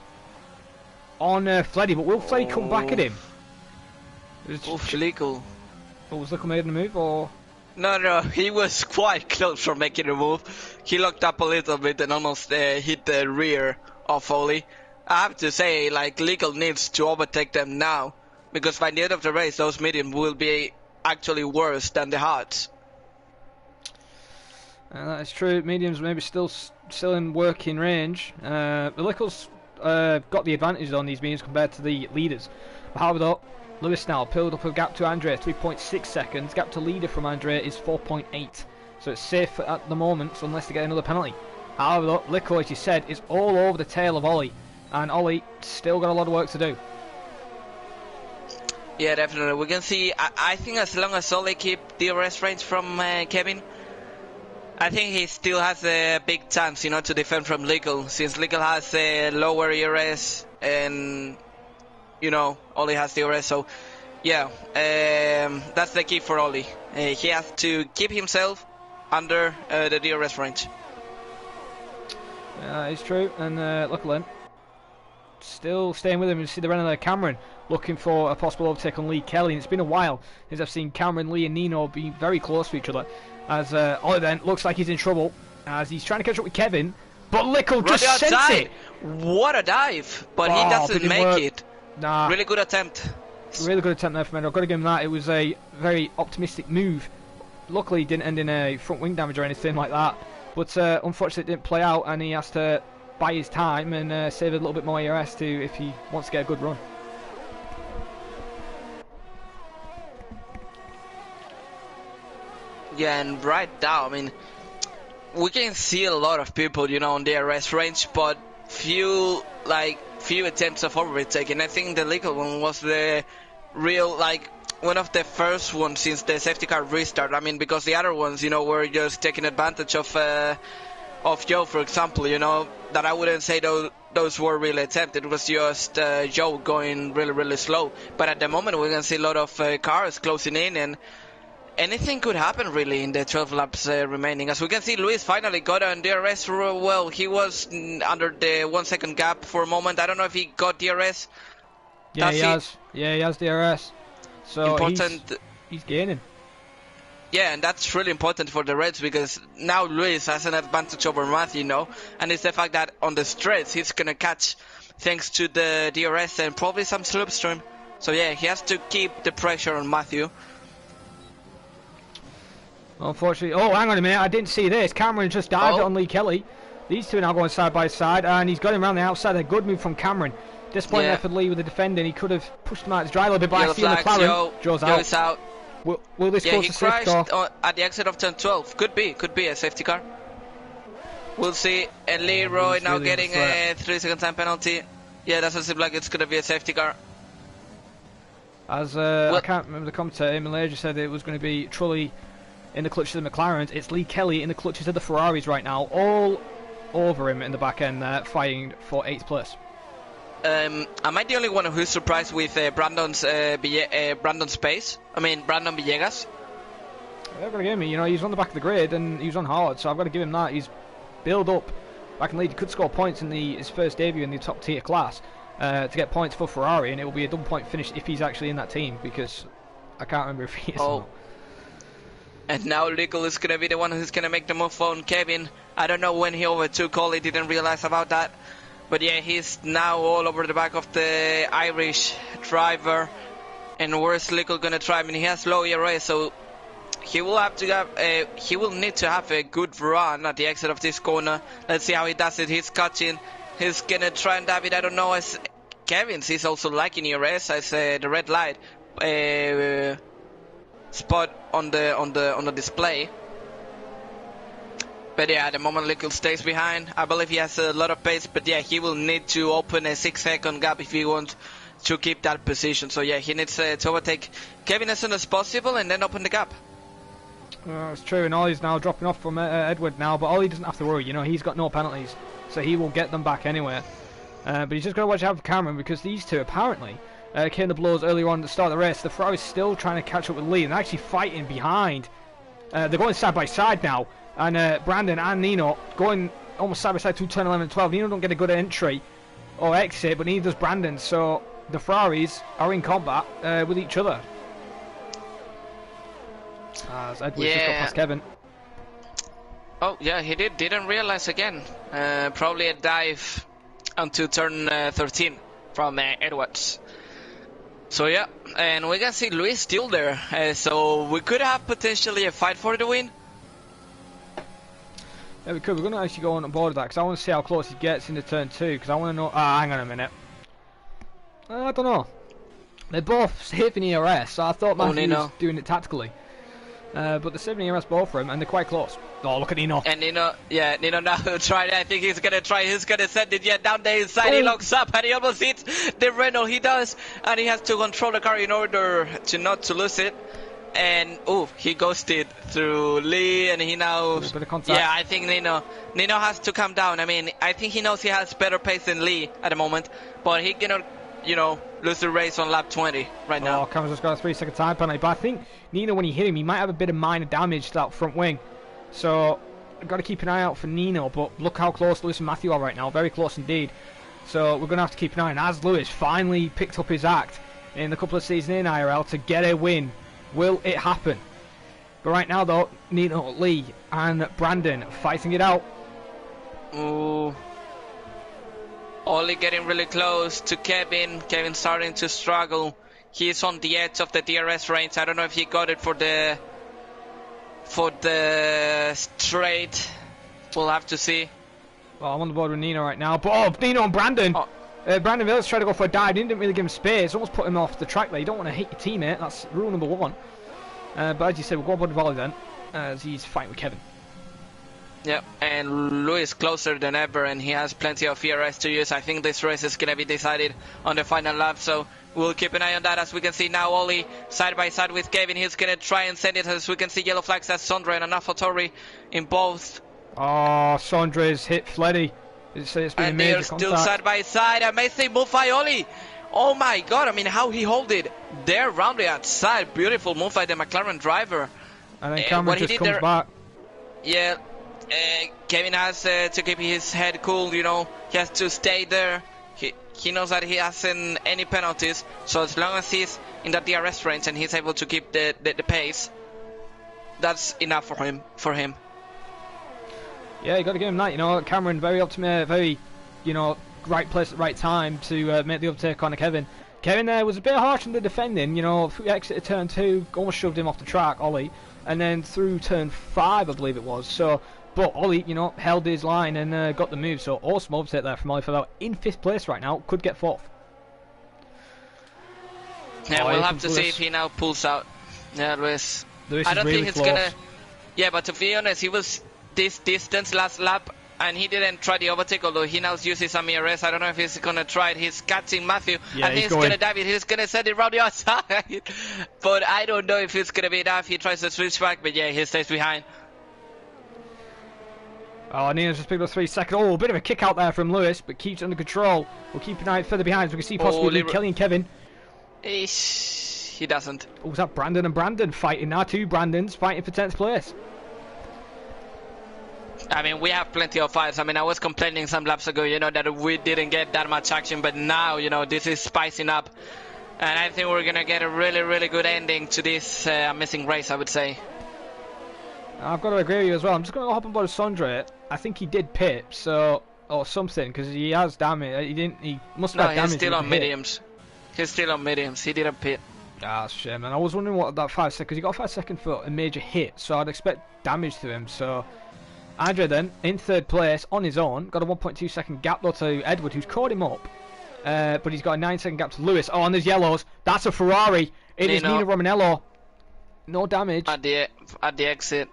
on Fleddy, but will Fleddy come back at him? Lickle. Oh, was Lickle making a move, or? No, he was quite close from making a move. He locked up a little bit and almost hit the rear of Ollie. I have to say, Lickle needs to overtake them now, because by the end of the race, those medium will be actually worse than the hards. That is true. Mediums maybe still in working range. The Lickle's got the advantage on these mediums compared to the leaders. However, though, Lewis now pulled up a gap to Andre, 3.6 seconds. Gap to leader from Andre is 4.8. So it's safe at the moment, unless they get another penalty. However, though, Lickle, as you said, is all over the tail of Ollie. And Ollie still got a lot of work to do. Yeah, definitely. We can see. I think as long as Oli keep the arrest range from Kevin, I think he still has a big chance, to defend from Legal, since Legal has a lower ERS and Oli has the arrest. So yeah, that's the key for Oli. He has to keep himself under the DRS range. Yeah, it's true. And look, Lynn, still staying with him. You see the runner there, Cameron, looking for a possible overtake on Lee Kelly. And it's been a while since I've seen Cameron, Lee, and Nino be very close to each other. As Ollie then looks like he's in trouble as he's trying to catch up with Kevin, but Lickle just sent it. What a dive! But he doesn't make it. Nah. Really good attempt. Really good attempt there from Ed. I've got to give him that. It was a very optimistic move. Luckily, it didn't end in a front wing damage or anything like that. But unfortunately, it didn't play out, and he has to buy his time and save a little bit more ERS to if he wants to get a good run. Yeah, and right now, I mean, we can see a lot of people, on the arrest range, but few attempts of overtake. And I think the legal one was the real, one of the first ones since the safety car restart. I mean, because the other ones, were just taking advantage of Joe, for example, that I wouldn't say those were really attempted. It was just Joe going really, really slow. But at the moment, we can see a lot of cars closing in, and anything could happen really in the 12 laps remaining. As we can see, Luis finally got on DRS. Well, he was under the 1 second gap for a moment. I don't know if he got DRS. Yeah, he has. Yeah, he has DRS. So important. He's gaining. Yeah, and that's really important for the Reds because now Luis has an advantage over Matthew, and it's the fact that on the straights he's gonna catch thanks to the DRS and probably some slipstream. So yeah, he has to keep the pressure on Matthew. Unfortunately, hang on a minute, I didn't see this. Cameron just dived on Lee Kelly. These two are now going side by side, and he's got him around the outside. A good move from Cameron. Disappointing effort Lee with the defending. He could have pushed him out to dry a little bit, but I see McLaren. Joe's out. Will this cause a safety car? He crashed at the exit of turn 12. Could be a safety car. We'll see. And Leroy now really getting a 3-second time penalty. Yeah, doesn't seem like it's going to be a safety car. As I can't remember the commentator, Malaysia said it was going to be Trulli in the clutches of the McLarens. It's Lee Kelly in the clutches of the Ferraris right now, all over him in the back end there, fighting for 8th place. Am I the only one who's surprised with Brandon's pace? I mean, Brandon Villegas? They've got to give me, he's on the back of the grid and he's on hard, so I've got to give him that. He's built up back in the lead. He could score points in his first debut in the top tier class to get points for Ferrari, and it will be a double point finish if he's actually in that team, because I can't remember if he is or not. And now Legal is going to be the one who's going to make the move on Kevin. I don't know when he overtook Ollie, didn't realize about that. But yeah, he's now all over the back of the Irish driver. And where's Legal going to try? I mean, he has low ERA, so he will need to have a good run at the exit of this corner. Let's see how he does it. He's catching. He's going to try and dive it. I don't know, as Kevin's is also liking ERS as the red light spot on the display. But yeah, at the moment Lickle stays behind. I believe he has a lot of pace, but yeah, he will need to open a 6-second gap if he wants to keep that position. So yeah, he needs to overtake Kevin as soon as possible and then open the gap. It's true, and Ollie's now dropping off from Edward now, but Ollie doesn't have to worry, he's got no penalties, so he will get them back anyway. But he's just got to watch out for Cameron, because these two apparently came to blows earlier on at the start of the race. The Ferrari's still trying to catch up with Lee, and they're actually fighting behind. They're going side by side now, and Brandon and Nino going almost side by side through turn 11 and 12. Nino don't get a good entry or exit, but neither does Brandon, so the Ferraris are in combat with each other. As Edwards just got past Kevin. Oh yeah, he didn't realize again. Probably a dive onto turn 13 from Edwards. So yeah, and we can see Luis still there, so we could have potentially a fight for the win. Yeah, we could. We're going to actually go on board with that, because I want to see how close he gets into turn 2, because I want to know... hang on a minute. I don't know. They're both saving ERS, so I thought Matthew was doing it tactically. But the 7 ERS both for him, and they're quite close. Oh, look at Nino. And Nino, yeah, Nino now tried. I think he's gonna try. He's gonna send it yet down the inside. He locks up and he almost hits the Renault. He does, and he has to control the car in order to not to lose it. And he ghosted through Lee, and he now. Yeah, I think Nino has to calm down. I mean, I think he knows he has better pace than Lee at the moment, but he cannot, lose the race on lap 20 right now. Oh, Cameron's just got a 3-second time penalty, but I think Nino, when he hit him, he might have a bit of minor damage to that front wing. So, I've got to keep an eye out for Nino, but look how close Lewis and Matthew are right now. Very close indeed. So, we're going to have to keep an eye on. As Lewis finally picked up his act in the couple of seasons in IRL to get a win, will it happen? But right now, though, Nino, Lee, and Brandon fighting it out. Ooh. Ollie getting really close to Kevin. Kevin starting to struggle. He's on the edge of the DRS range. I don't know if he got it for the straight. We'll have to see. Well, I'm on the board with Nino right now. But Nino and Brandon. Brandon Villas tried to go for a dive. Didn't really give him space. Almost put him off the track there. You don't want to hit your teammate. That's rule number 1. But as you said, we'll go on board with Ollie then, as he's fighting with Kevin. Yeah, and Luis closer than ever, and he has plenty of ERS to use. I think this race is going to be decided on the final lap, so we'll keep an eye on that. As we can see now, Ollie side by side with Kevin. He's going to try and send it. As we can see, yellow flags as Sondre and AlphaTauri in both. Oh, Sondre's hit Fleddy. It's been and a major they're still side by side. Amazing move by Ollie. Oh my god, I mean, how he hold it there round the outside. Beautiful move by the McLaren driver. And then Cameron just comes back. Yeah. Kevin has to keep his head cool, He has to stay there. He knows that he hasn't any penalties, so as long as he's in that DRS range and he's able to keep the pace, that's enough for him. Yeah, you got to give him that. Cameron very optimistic, very, right place at the right time to make the overtake on Kevin. Kevin there was a bit harsh in the defending. Through exit turn 2, almost shoved him off the track, Ollie, and then through turn 5, I believe it was. So. But Ollie, held his line and got the move. So awesome overtake there from Ollie for that. In 5th place right now, could get 4th. Yeah, we'll have to see if he now pulls out. Yeah, Luis. I don't think it's gonna. Yeah, but to be honest, he was this distance last lap, and he didn't try the overtake. Although he now uses some ERS, I don't know if he's gonna try it. He's catching Matthew, and he's gonna dive it. He's gonna send it round the outside. But I don't know if it's gonna be enough. He tries to switch back, but yeah, he stays behind. Oh, Nino's just picked up 3 seconds. Oh, a bit of a kick out there from Lewis, but keeps it under control. We'll keep an eye further behind, so we can see possibly Kelly and Kevin. He doesn't. Oh, was that Brandon and Brandon fighting now? 2 Brandons fighting for 10th place. I mean, we have plenty of fights. I mean, I was complaining some laps ago, that we didn't get that much action, but now, this is spicing up. And I think we're going to get a really, really good ending to this amazing race, I would say. I've got to agree with you as well. I'm just going to hop on board Sondre. I think he did pit, or something, because he has damage. He must have had damage. No, he's still on mediums. He's still on mediums. He didn't pit. Ah, that's a shame, man. I was wondering what that 5 seconds. He got 5 seconds for a major hit, so I'd expect damage to him. So, Andre then in 3rd place on his own, got a 1.2 second gap though to Edward, who's caught him up. But he's got a 9 second gap to Lewis. Oh, and there's yellows. That's a Ferrari. It is Nino Romanello. No damage at the exit.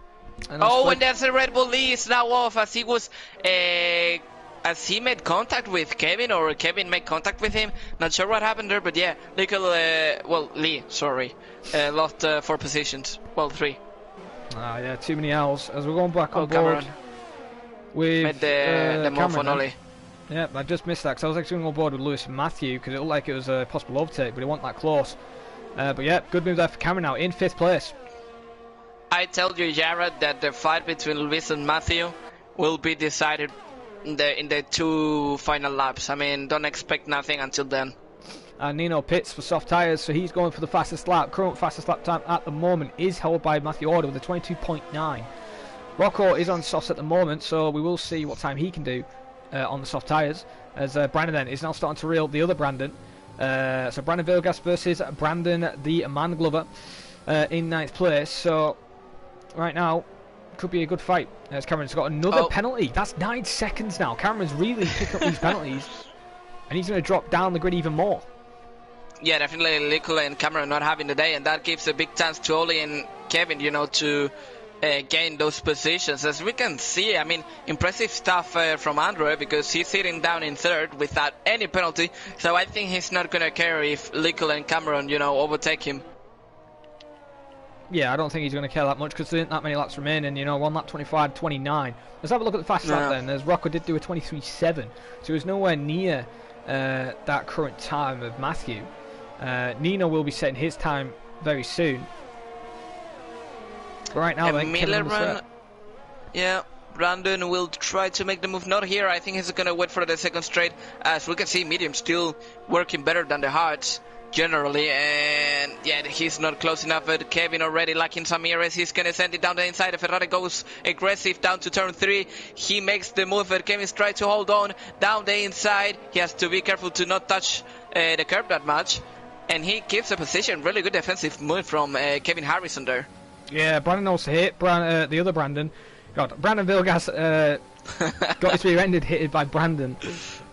And there's a Red Bull. Lee is now off as he was as he made contact with Kevin, or Kevin made contact with him. Not sure what happened there, but yeah, Lee, sorry, lost 4 positions. Well, 3. Yeah, too many L's. As we're going back on board Cameron. with the move on Ollie. Yeah, I just missed that because I was actually going on board with Lewis and Matthew because it looked like it was a possible overtake, but it wasn't that close. But yeah, good move there for Cameron now in 5th place. I tell you, Jared, that the fight between Luis and Matthew will be decided in the 2 final laps. I mean, don't expect nothing until then. And Nino pits for soft tyres, so he's going for the fastest lap. Current fastest lap time at the moment is held by Matthew Order with a 22.9. Rocco is on softs at the moment, so we will see what time he can do on the soft tyres. As Brandon then is now starting to reel the other Brandon. So Brandon Vilgas versus Brandon the Man Glover in 9th place. So right now, could be a good fight. As Cameron's got another penalty. That's 9 seconds now. Cameron's really picking up these penalties. And he's going to drop down the grid even more. Yeah, definitely Nicola and Cameron not having the day, and that gives a big chance to Ollie and Kevin, to gain those positions. As we can see, I mean, impressive stuff from Andre, because he's sitting down in third without any penalty. So I think he's not going to care if Lickle and Cameron, overtake him. Yeah, I don't think he's going to care that much because there aren't that many laps remaining. 1 lap 25.29. Let's have a look at the fast lap then. As Rocco did do a 23.7, so he was nowhere near that current time of Matthew. Nino will be setting his time very soon. But right now, yeah, Brandon will try to make the move. Not here. I think he's going to wait for the second straight. As we can see, medium still working better than the hards generally, and yeah, he's not close enough. But Kevin already lacking some areas. He's going to send it down the inside. Ferrari goes aggressive down to turn 3. He makes the move, but Kevin's trying to hold on down the inside. He has to be careful to not touch the curb that much, and he keeps the position. Really good defensive move from Kevin Harrison there. Yeah, Brandon also hit. The other Brandon. God, Brandon Vilgas got his rear ended hit by Brandon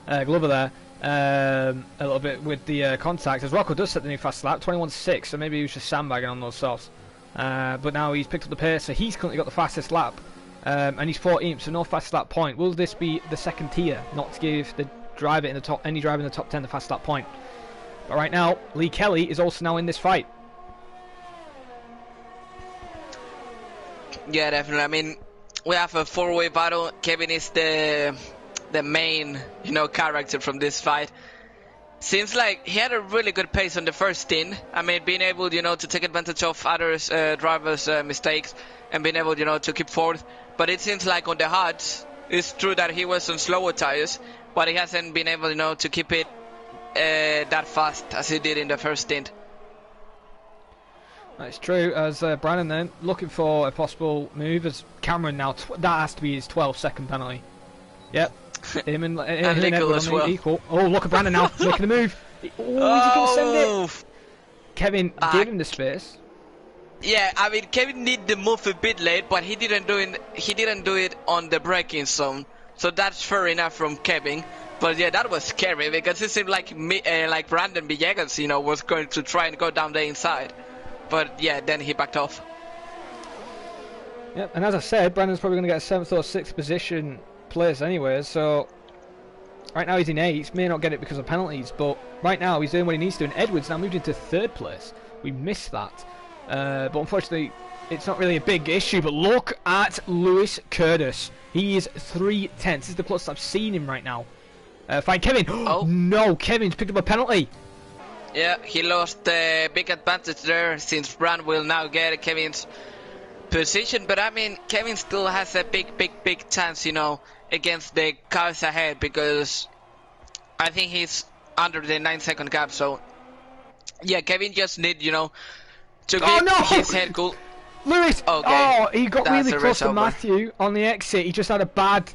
Glover there. A little bit with the contact, as Rocco does set the new fast lap, 21.6, so maybe he was just sandbagging on those softs. But now he's picked up the pace, so he's currently got the fastest lap, and he's 14th, so no fast lap point. Will this be the second tier, not to give the driver in the top, any driver in the top 10 the fast lap point? But right now, Lee Kelly is also now in this fight. Yeah, definitely. I mean, we have a 4-way battle. Kevin is the main, character from this fight. Seems like he had a really good pace on the first stint. I mean, being able, to take advantage of others drivers' mistakes and being able, to keep fourth. But it seems like on the hards, it's true that he was on slower tires, but he hasn't been able, to keep it that fast as he did in the first stint. That's true, as Brandon then looking for a possible move, as Cameron now, that has to be his 12-second penalty. Yep. Him and Edward as well. Equal. Oh, look at Brandon now making the move. Is he going to send it? Kevin gave him the space. Yeah, I mean, Kevin did the move a bit late, but he didn't do it on the braking zone. So that's fair enough from Kevin. But yeah, that was scary because it seemed like Brandon Villegas, was going to try and go down the inside. But yeah, then he backed off. Yep, and as I said, Brandon's probably going to get a 7th or 6th position place anyway, so right now he's in 8th. May not get it because of penalties, but right now he's doing what he needs to, and Edwards now moved into 3rd place. We missed that, but unfortunately it's not really a big issue. But look at Lewis Curtis. He is 3/10. This is the closest I've seen him right now. Fine, Kevin. Oh no, Kevin's picked up a penalty. Yeah, he lost the big advantage there, since Brand will now get Kevin's position. But I mean, Kevin still has a big chance, against the cars ahead, because I think he's under the 9-second gap. So yeah, Kevin just need, to keep his head cool. Lewis! Okay. Oh, he got really close to Matthew on the exit. He just had a bad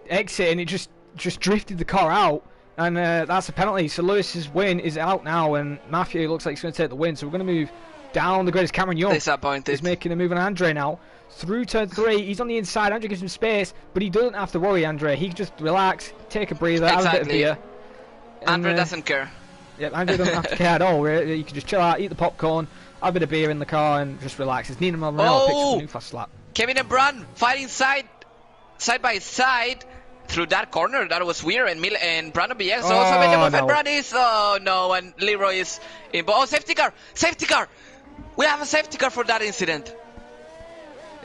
exit, and it just drifted the car out. And that's a penalty, so Lewis's win is out now, and Matthew looks like he's going to take the win. So we're going to move down the grid as Cameron Young is making a move on Andre now. Through turn 3, he's on the inside. Andre gives him space, but he doesn't have to worry, Andre. He can just relax, take a breather, have a bit of beer. Andre doesn't care. Yeah, Andre doesn't have to care at all. You can just chill out, eat the popcorn, have a bit of beer in the car, and just relax. It's Nina Morello picks up a new fast lap. Kevin and Brand fighting side by side. Through that corner, that was weird, and Brandon Villegas also made the move, and Brand is, and Leroy is in. Oh, safety car! We have a safety car for that incident.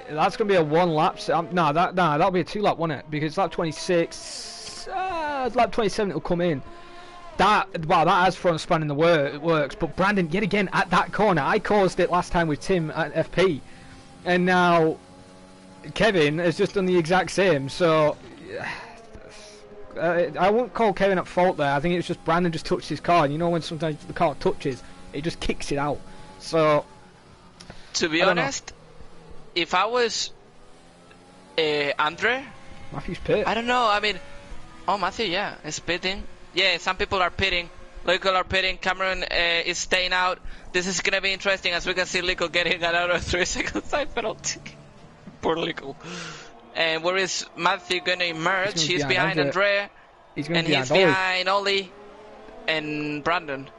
That's going to be a 1 lap. That'll be a 2 lap, won't it? Because lap 26, lap 27 it'll come in. That has front span in the works. But Brandon, yet again, at that corner, I caused it last time with Tim at FP, and now Kevin has just done the exact same. So I won't call Kevin at fault there. I think it's just Brandon just touched his car, and when sometimes the car touches, it just kicks it out. So, to be honest, if I was Andre, Matthew's pit. I don't know. I mean, Matthew, yeah, is pitting. Yeah, some people are pitting. Lickle are pitting. Cameron is staying out. This is gonna be interesting, as we can see Lickle getting another 3-second side penalty. Poor Lickle. And where is Matthew going to emerge? He's behind Andrea. He's behind Ollie and Brandon.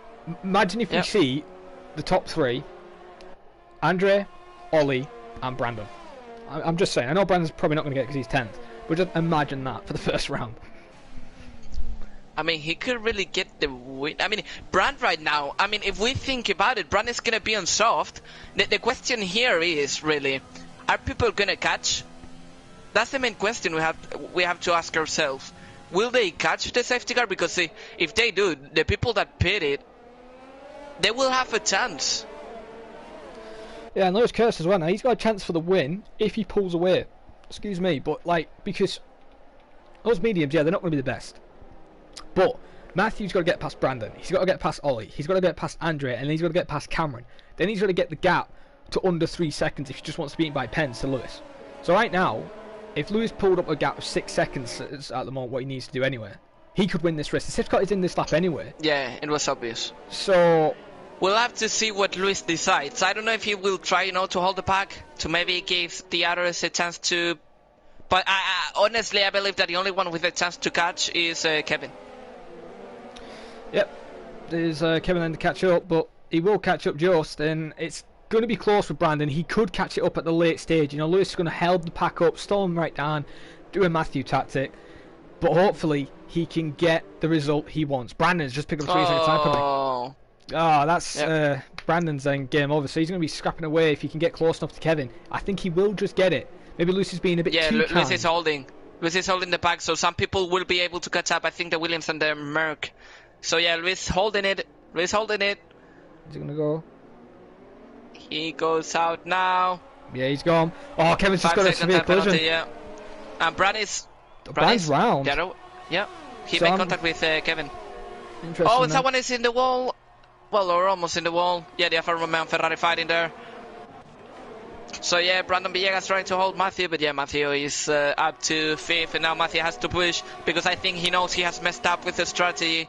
Imagine if we see the top 3. Andre, Ollie, and Brandon. I'm just saying. I know Brandon's probably not going to get it because he's 10th, but just imagine that for the first round. I mean, he could really get the win. I mean, Brand right now, I mean, if we think about it, Brand is going to be on soft. The question here is really, are people going to catch? That's the main question we have to ask ourselves. Will they catch the safety car? Because if they do, the people that pitted, they will have a chance. Yeah, and Lewis Curse as well. Now he's got a chance for the win if he pulls away. Excuse me, but like, because those mediums, yeah, they're not going to be the best. But Matthew's got to get past Brandon. He's got to get past Ollie. He's got to get past Andre, and then he's got to get past Cameron. Then he's got to get the gap to under 3 seconds if he just wants to be beaten by pens to Lewis. So right now, if Lewis pulled up a gap of 6 seconds at the moment, what he needs to do anyway, he could win this race. The safety car is in this lap anyway. Yeah, it was obvious. So we'll have to see what Lewis decides. I don't know if he will try, to hold the pack, to maybe give the others a chance to. But honestly, I believe that the only one with a chance to catch is Kevin. Yep, there's Kevin then to catch up, but he will catch up just, and it's going to be close for Brandon. He could catch it up at the late stage. Lewis is going to hold the pack up, slow him right down, do a Matthew tactic, but hopefully he can get the result he wants. Brandon's just picked up 3 seconds time for me. That's Brandon's then game over. So he's going to be scrapping away if he can get close enough to Kevin. I think he will just get it. Maybe Lewis is being a bit too kind. Lewis is holding. Lewis is holding the pack, so some people will be able to catch up. I think the Williams and the Merc. So yeah, Lewis holding it. Lewis holding it. Is he going to go? He goes out now. Yeah, he's gone. Oh, Kevin's just got a severe collision. Yeah. And Brand's round. Yeah. He made contact with Kevin. Interesting. Oh, someone is in the wall. Well, or almost in the wall. Yeah, the Alfa Romeo and Ferrari fighting there. So yeah, Brandon Villegas trying to hold Matthew, but yeah, Matthew is up to 5th, and now Matthew has to push because I think he knows he has messed up with the strategy.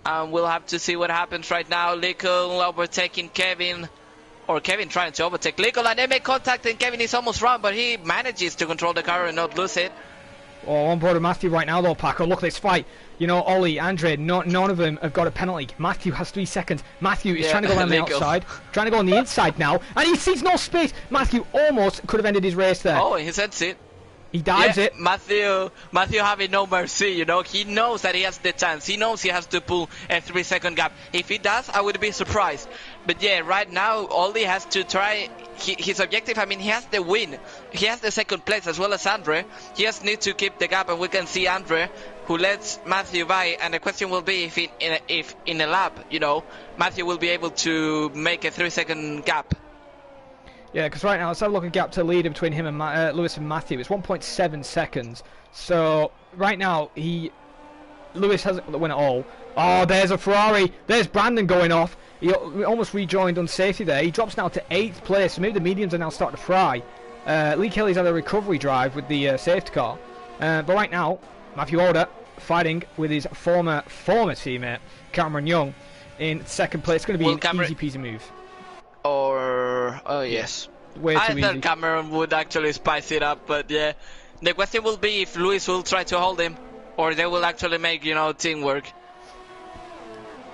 And we'll have to see what happens right now. Lickle overtaking Kevin, or Kevin trying to overtake Lickle, and they make contact, and Kevin is almost round, but he manages to control the car and not lose it. Oh, on board with Matthew right now though, Paco. Look at this fight. Ollie, Andre, none of them have got a penalty. Matthew has 3 seconds. Matthew is trying to go on the outside, trying to go on the inside now, and he sees no space. Matthew almost could have ended his race there. Oh, he sends it. He dives it. Matthew having no mercy, He knows that he has the chance. He knows he has to pull a 3-second gap. If he does, I would be surprised. But yeah, right now, Ollie has to try his objective. I mean, he has the win. He has the 2nd place as well as Andre. He just needs to keep the gap, and we can see Andre, who lets Matthew by. And the question will be if in a lap, Matthew will be able to make a 3-second gap. Yeah, because right now, let's have a look at gap to leader between him and Lewis and Matthew. It's 1.7 seconds. So, right now, Lewis hasn't got the win at all. Oh, there's a Ferrari. There's Brandon going off. He almost rejoined unsafety there. He drops now to 8th place. So maybe the mediums are now starting to fry. Lee Kelly's had a recovery drive with the safety car. But right now, Matthew Order fighting with his former teammate, Cameron Young, in 2nd place. It's going to be an easy peasy move. Oh yes. Way too I thought easy. Cameron would actually spice it up, but yeah. The question will be if Lewis will try to hold him, or they will actually make, teamwork.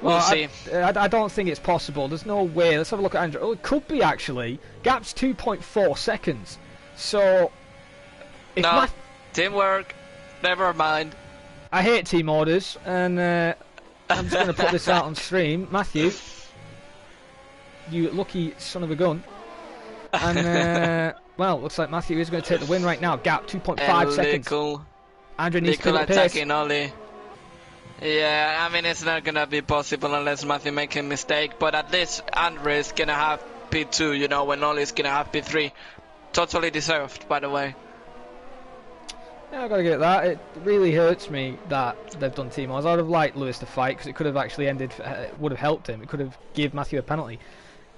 We'll see. I don't think it's possible. There's no way. Let's have a look at Andrew. Oh, it could be actually. Gap's 2.4 seconds. So, teamwork. Never mind. I hate team orders, and I'm just going to put this out on stream. Matthew, you lucky son of a gun. And, looks like Matthew is going to take the win right now. Gap 2.5 seconds. Andrew needs to pick up pace. Attacking Ollie. Yeah, I mean, it's not going to be possible unless Matthew makes a mistake. But at least Andre is going to have P2, when Ollie's going to have P3. Totally deserved, by the way. Yeah, I gotta get that. It really hurts me that they've done team orders. I would have liked Lewis to fight because it could have actually ended. Would have helped him. It could have give Matthew a penalty.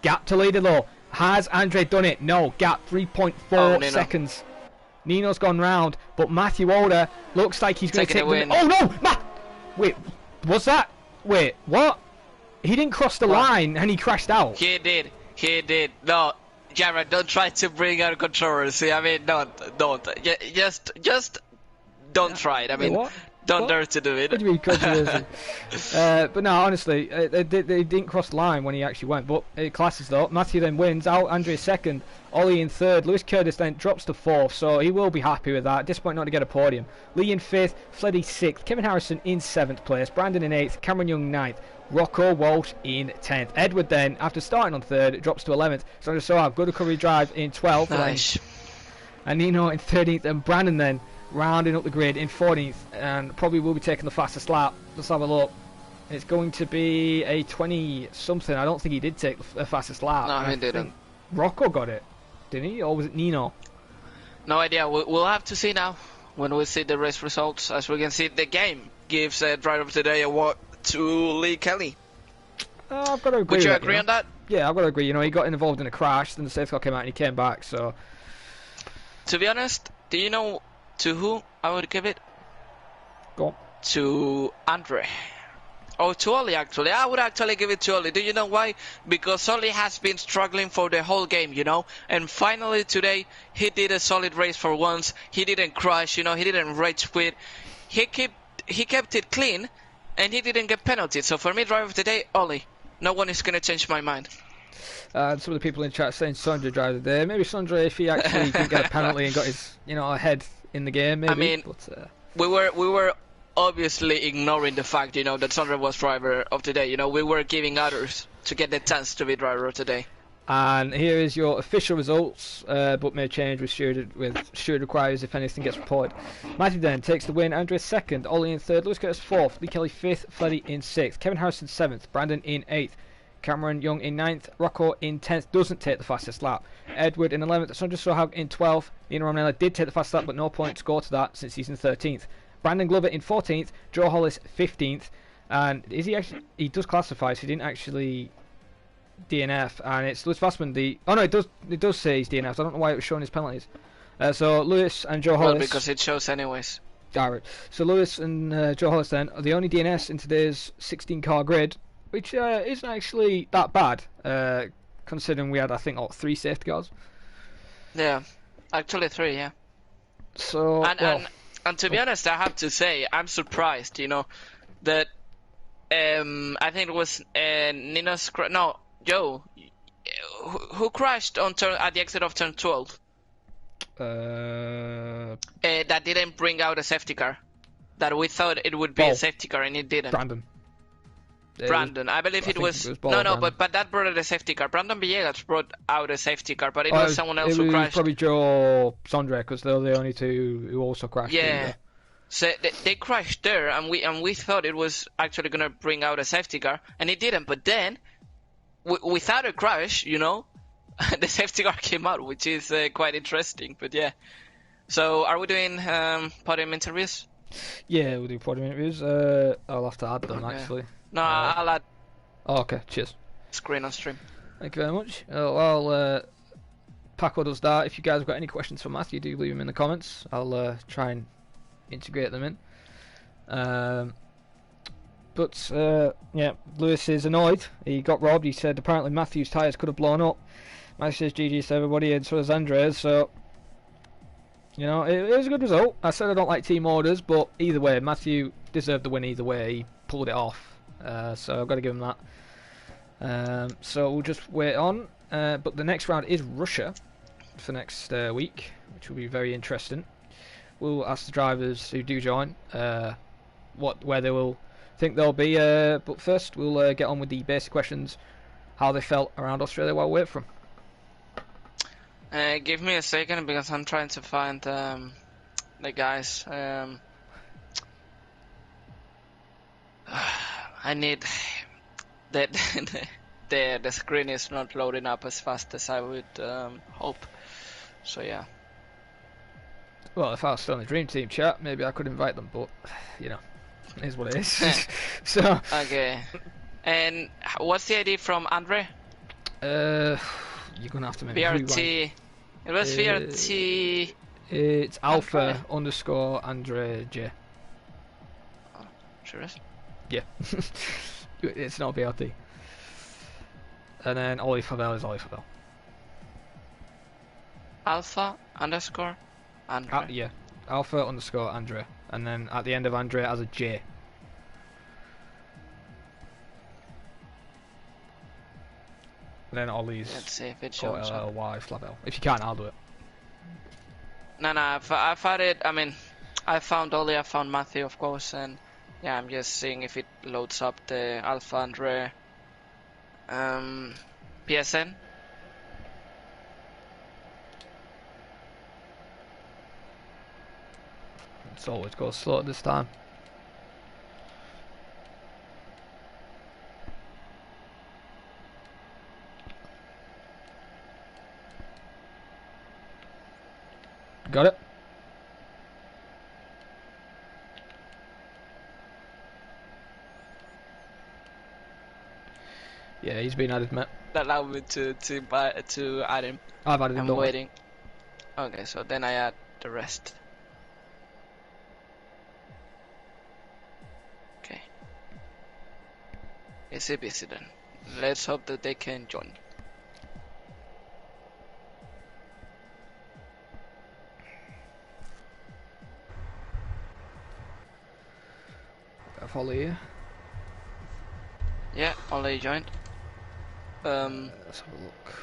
Gap to leader though. Has Andre done it? No. Gap 3.4 seconds. Nino's gone round, but Matthew Older looks like he's going to take the win. Oh no! Wait, what's that? Wait, what? He didn't cross the line and he crashed out. He did. No. Jared, don't try to bring out controversy. I mean, don't. Just don't try it. I mean, Don't What? dare to do What it. do you mean controversy? But no, honestly, they didn't cross the line when he actually went. But it classes though. Matthew then wins out. Andre second. Ollie in third. Lewis Curtis then drops to fourth, so he will be happy with that. Disappointed not to get a podium. Lee in fifth. Fleddy sixth. Kevin Harrison in seventh place. Brandon in eighth. Cameron Young ninth. Rocco Walsh in 10th. Edward then, after starting on 3rd, drops to 11th. So just saw a good recovery drive in 12th. Nice. And Nino in 13th. And Brandon then rounding up the grid in 14th. And probably will be taking the fastest lap. Let's have a look. It's going to be a 20 something. I don't think he did take the fastest lap. No, he didn't. Rocco got it, didn't he? Or was it Nino? No idea. We'll have to see now when we see the race results. As we can see, the game gives Driver of the Day award to Lee Kelly. I've got to agree. Would you with agree on that? Yeah, I've got to agree. He got involved in a crash, then the safety car came out and he came back. So, to be honest, do you know to who I would give it? go on. To Andre. Oh, to Ollie actually. I would actually give it to Ollie. Do you know why? Because Ollie has been struggling for the whole game, and finally today he did a solid race for once. He didn't crash, he didn't rage quit. He kept it clean, and he didn't get penalties. So for me, driver of the day, Ollie. No one is gonna change my mind. Some of the people in chat saying Sondre driver of the day. Maybe Sondre, if he actually didn't get a penalty and got his, ahead in the game, maybe. I mean, but, we were obviously ignoring the fact, that Sondre was driver of the day. We were giving others to get the chance to be driver of the day. And here is your official results, but may change with steward requires if anything gets reported. Matthew then takes the win. Andrea second. Ollie in third. Lewis Curtis fourth. Lee Kelly fifth. Fleddy in sixth. Kevin Harrison seventh. Brandon in eighth. Cameron Young in ninth. Rocco in 10th. Doesn't take the fastest lap. Edward in 11th. Sandra Sohag in 12th. Nino Romanella did take the fastest lap, but no point scored to that since he's in 13th. Brandon Glover in 14th. Joe Hollis 15th. And is he actually? He does classify, so he didn't actually DNF. And it's Lewis Fassman. Oh no, it does say he's DNF. I don't know why it was showing his penalties. So Lewis and Joe Hollis. Well, because it shows anyways. Alright. So Lewis and Joe Hollis then are the only DNS in today's 16-car grid, which isn't actually that bad, considering we had, I think, 3 safety cars. Yeah, actually 3, yeah. So, and to be honest, I have to say, I'm surprised, that I think it was Nino's Joe, who crashed at the exit of turn 12. That didn't bring out a safety car. That we thought it would be a safety car, and it didn't. Brandon. I believe it was but that brought out a safety car. Brandon Villegas brought out a safety car, but it was someone else who crashed. Probably Joe Sondre, because they're the only two who also crashed. Yeah. So they crashed there, and we thought it was actually gonna bring out a safety car, and it didn't. But then, without a crash, the safety car came out, which is quite interesting. But yeah. So are we doing podium interviews? Yeah, we'll do podium interviews. I'll have to add them actually. No, I'll add. Oh, okay, cheers. Screen on stream. Thank you very much. While Paco does that, if you guys have got any questions for Matthew, do leave them in the comments. I'll try and integrate them in. But yeah, Lewis is annoyed. He got robbed. He said apparently Matthew's tyres could have blown up. Matthew says GG to everybody, and so does Andres. So, it was a good result. I said I don't like team orders, but either way, Matthew deserved the win either way. He pulled it off. So I've got to give him that. So we'll just wait on. But the next round is Russia for next week, which will be very interesting. We'll ask the drivers who do join where they will think they'll be. But first, we'll get on with the basic questions: how they felt around Australia while we wait for them. Give me a second because I'm trying to find the guys. I need that the screen is not loading up as fast as I would hope. So yeah. Well, if I was still in the Dream Team chat, maybe I could invite them, but it is what it is. So. Okay. And what's the ID from Andre? You're gonna have to maybe VRT. rewind. It was VRT. It's Alpha _ Andre J. Oh, sure is. Yeah. It's not VRT. And then Ollie Favell is Ollie Favell. Alpha _ Andre. Yeah. Alpha _ Andre. and then at the end of Andre it has a J. And then Ollie's Let's see if it got shows up. LLY Flavel. If you can't, I'll do it. No, I've had it. I mean, I found Ollie, I found Matthew, of course, and yeah, I'm just seeing if it loads up the Alpha Andre PSN. It's always goes slow this time. Got it? Yeah, he's been added, mate. Allow me to add him. I've added him. I'm don't worry. waiting. Okay, so then I add the rest. Okay. Is he busy then? Let's hope that they can join. I've Ollie here. Yeah, Ollie joined. Let's have a look.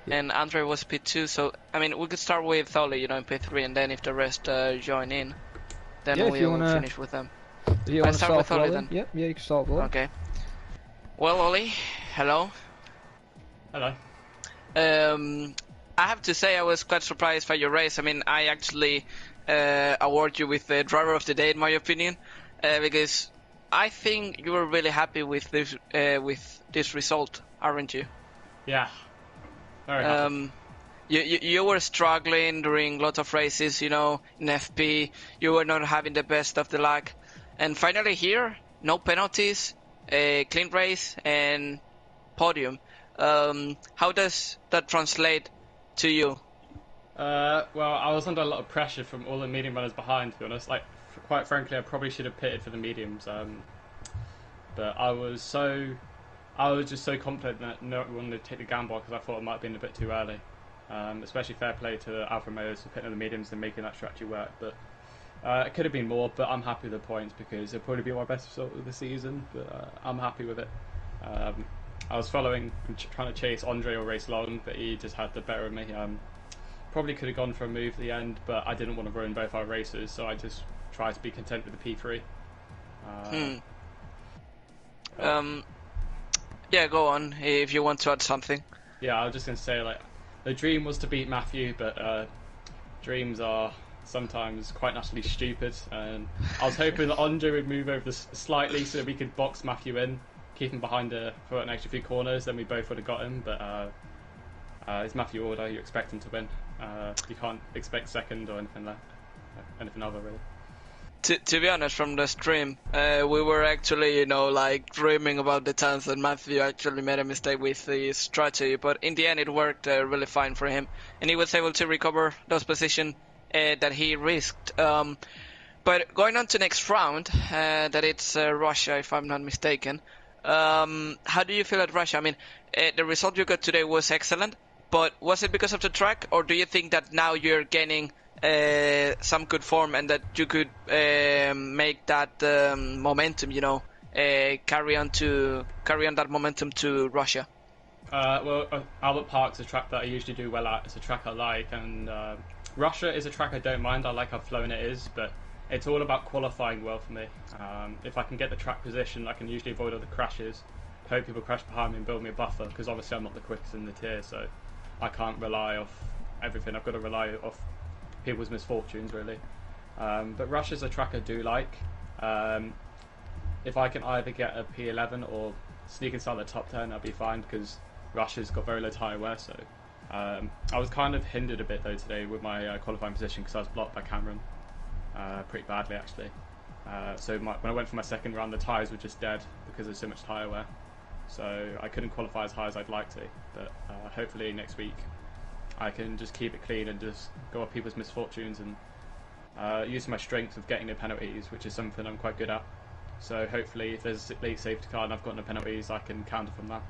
And Andre was P2, so I mean we could start with Ollie, in P3, and then if the rest join in, then Yeah, if you we'll wanna- finish with them. Do you I want to start start with Ollie Ollie then? Yep, yeah, you can start with Ollie. Okay. Well, Ollie, hello. Hello. I have to say I was quite surprised by your race. I mean, I actually award you with the driver of the day, in my opinion, because I think you were really happy with this result, aren't you? Yeah. Very happy. You were struggling during lots of races, in FP. You were not having the best of the luck, and finally here, no penalties, a clean race and podium. How does that translate to you? Well, I was under a lot of pressure from all the medium runners behind, to be honest. Like, quite frankly, I probably should have pitted for the mediums. But I was just so confident that no one wanted to take the gamble because I thought it might have been a bit too early. Especially fair play to Alfa Romeos for pitting on the mediums and making that strategy work. But it could have been more, but I'm happy with the points because it'll probably be my best result of the season. But I'm happy with it. I was following and trying to chase Andre or race long, but he just had the better of me. Probably could have gone for a move at the end, but I didn't want to ruin both our races, so I just tried to be content with the P3. Yeah, go on if you want to add something. Yeah, I was just going to say, like, the dream was to beat Matthew, but dreams are sometimes quite naturally stupid, and I was hoping that Andre would move over slightly so that we could box Matthew in, keep him behind for an extra few corners, then we both would have got him, but it's Matthew Order, you expect him to win. You can't expect second or anything other, really. To be honest, from the stream, we were actually, dreaming about the chance that Matthew actually made a mistake with the strategy, but in the end it worked really fine for him, and he was able to recover those positions that he risked. But going on to next round, that it's Russia, if I'm not mistaken. How do you feel at Russia? I mean, the result you got today was excellent, but was it because of the track, or do you think that now you're gaining some good form and that you could make that momentum, carry on that momentum to Russia? Well, Albert Park's a track that I usually do well at. It's a track I like, and Russia is a track I don't mind. I like how flowing it is, but it's all about qualifying well for me. If I can get the track position, I can usually avoid all the crashes. Hope people crash behind me and build me a buffer, because obviously I'm not the quickest in the tier, so I can't rely off everything. I've got to rely off people's misfortunes, really. But Russia's a track I do like. If I can either get a P11 or sneak inside the top 10, I'll be fine, because Russia's got very low tyre wear. So I was kind of hindered a bit though today with my qualifying position because I was blocked by Cameron pretty badly, actually. So when I went for my second round, the tyres were just dead because there's so much tyre wear. So I couldn't qualify as high as I'd like to. But hopefully next week I can just keep it clean and just go off people's misfortunes and use my strength of getting the penalties, which is something I'm quite good at. So hopefully if there's a late safety car and I've got no penalties, I can counter from that.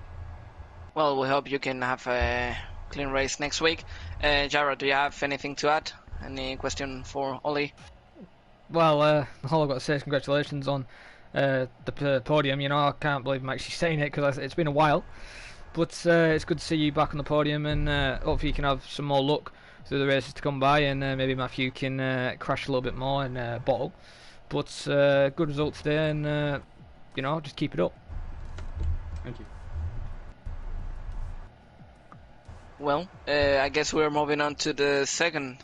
Well, we hope you can have a clean race next week. Jared, do you have anything to add? Any question for Ollie? Well, all I've got to say is congratulations on the podium. You know, I can't believe I'm actually saying it because it's been a while. But it's good to see you back on the podium, and hopefully you can have some more luck through the races to come by, and maybe Matthew can crash a little bit more and bottle. But good result today, and you know, just keep it up. Thank you. Well, I guess we're moving on to the second.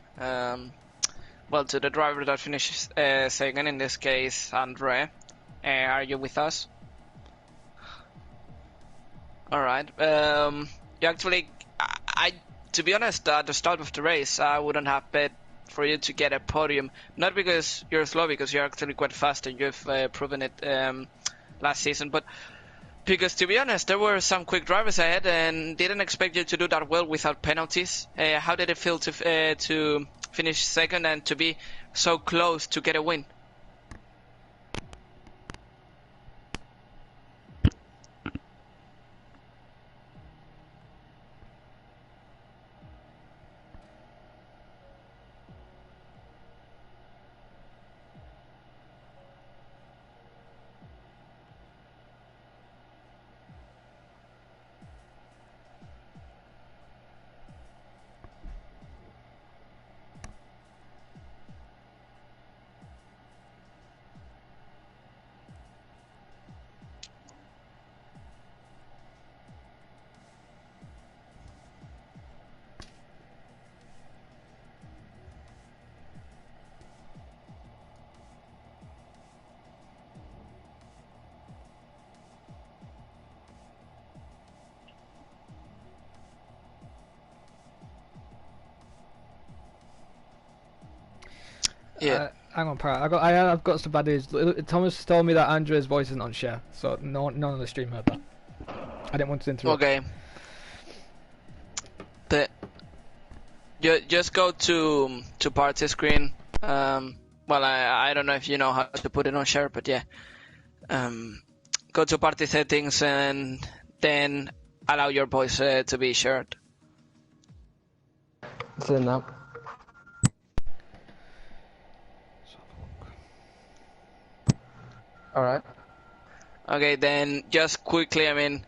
Well, to the driver that finishes second, in this case, Andre. Are you with us? All right. You actually, to be honest, at the start of the race, I wouldn't have bet for you to get a podium. Not because you're slow, because you're actually quite fast and you've proven it last season, but because, to be honest, there were some quick drivers ahead and didn't expect you to do that well without penalties. How did it feel to finish second and to be so close to get a win? Yeah. Hang on, Parrot. I've got some bad news. Thomas told me that Andre's voice isn't on share, so none of the stream heard that. I didn't want to interrupt. Okay. Just go to party screen. Well, I don't know if you know how to put it on share, but yeah. Go to party settings and then allow your voice to be shared. It's in now. All right. Okay, then just quickly, I mean,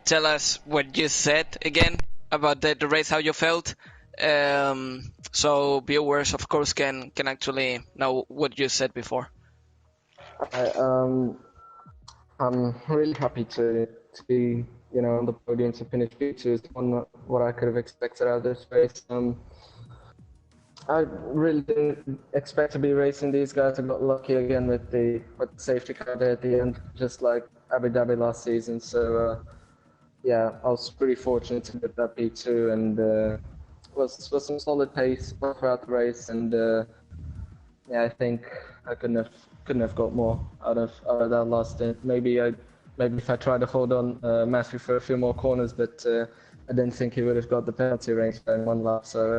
tell us what you said again about the race, how you felt. So viewers, of course, can actually know what you said before. I'm really happy to be, on the podium to finish P2 is what I could have expected out of this race. I really didn't expect to be racing these guys. I got lucky again with the safety car there at the end, just like Abu Dhabi last season. So yeah, I was pretty fortunate to get that P2, and was some solid pace throughout the race. And yeah, I think I couldn't have got more out of that last stint. Maybe if I tried to hold on Matthew for a few more corners, but I didn't think he would have got the penalty range in one lap, so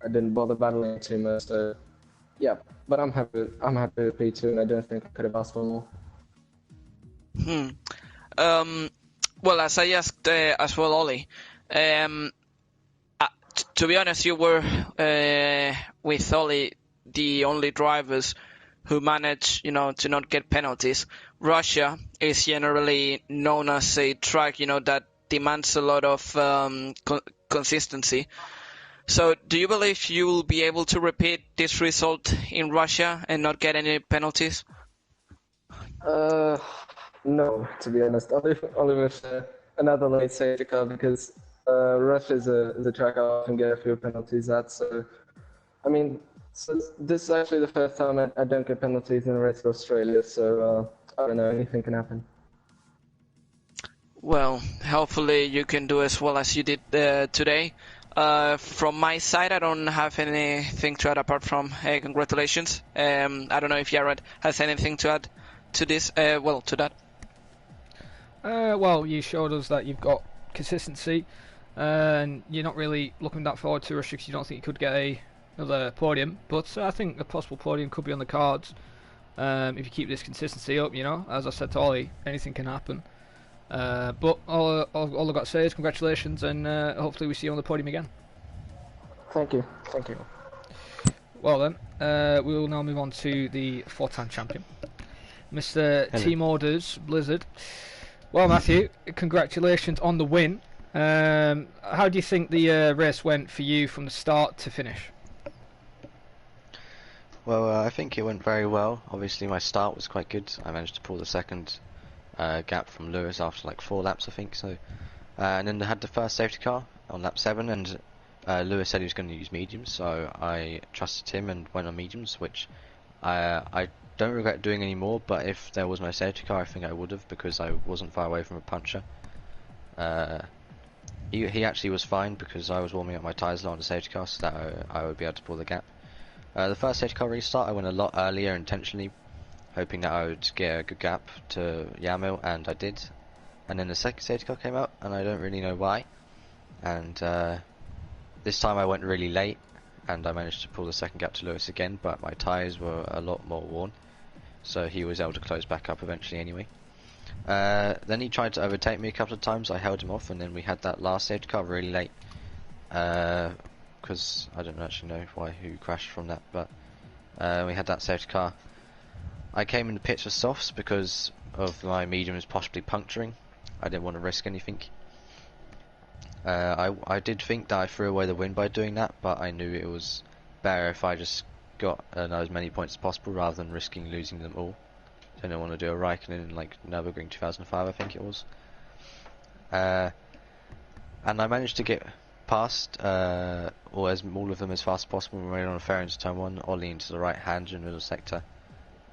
I didn't bother battling too much. So yeah, but I'm happy with P2, and I don't think I could have asked for more. Well, as I asked as well, Ollie, to be honest, you were with Ollie the only drivers who manage, to not get penalties. Russia is generally known as a track, that demands a lot of consistency. So, do you believe you will be able to repeat this result in Russia and not get any penalties? No, to be honest. Only with another late safety car, because Russia is a track I often get a few penalties at. So, I mean, this is actually the first time I don't get penalties in the race of Australia. So, I don't know, anything can happen. Well, hopefully you can do as well as you did today. From my side, I don't have anything to add apart from congratulations. I don't know if Jared has anything to add to this. To that. Well, you showed us that you've got consistency, and you're not really looking that forward to Russia because you don't think you could get another podium. But I think a possible podium could be on the cards if you keep this consistency up. As I said to Ollie, anything can happen. But all I've got to say is congratulations, and hopefully we see you on the podium again. Thank you. Well then, we will now move on to the four-time champion, Mr. Hello. Team Orders Blizzard. Well, Matthew, congratulations on the win. How do you think the race went for you from the start to finish? Well, I think it went very well. Obviously, my start was quite good. I managed to pull the second gap from Lewis after like 4 laps, I think. So, and then I had the first safety car on lap 7, and Lewis said he was going to use mediums, so I trusted him and went on mediums, which I don't regret doing anymore. But if there was no safety car, I think I would have, because I wasn't far away from a puncher. He actually was fine because I was warming up my tyres on the safety car, so that I would be able to pull the gap. The first safety car restart, I went a lot earlier intentionally, hoping that I would get a good gap to Yamil, and I did. And then the second safety car came out, and I don't really know why. And this time I went really late, and I managed to pull the second gap to Lewis again, but my tyres were a lot more worn, so he was able to close back up eventually anyway. Then he tried to overtake me a couple of times. I held him off, and then we had that last safety car really late. Because I don't actually know who crashed from that, but we had that safety car. I came in the pits for softs because of my mediums possibly puncturing. I didn't want to risk anything. I did think that I threw away the win by doing that, but I knew it was better if I just got as many points as possible rather than risking losing them all. I didn't want to do a Raikkonen in like Nürburgring 2005, I think it was. And I managed to get past all of them as fast as possible. We went on a fair into turn 1, Ollie into the right hand in the middle sector.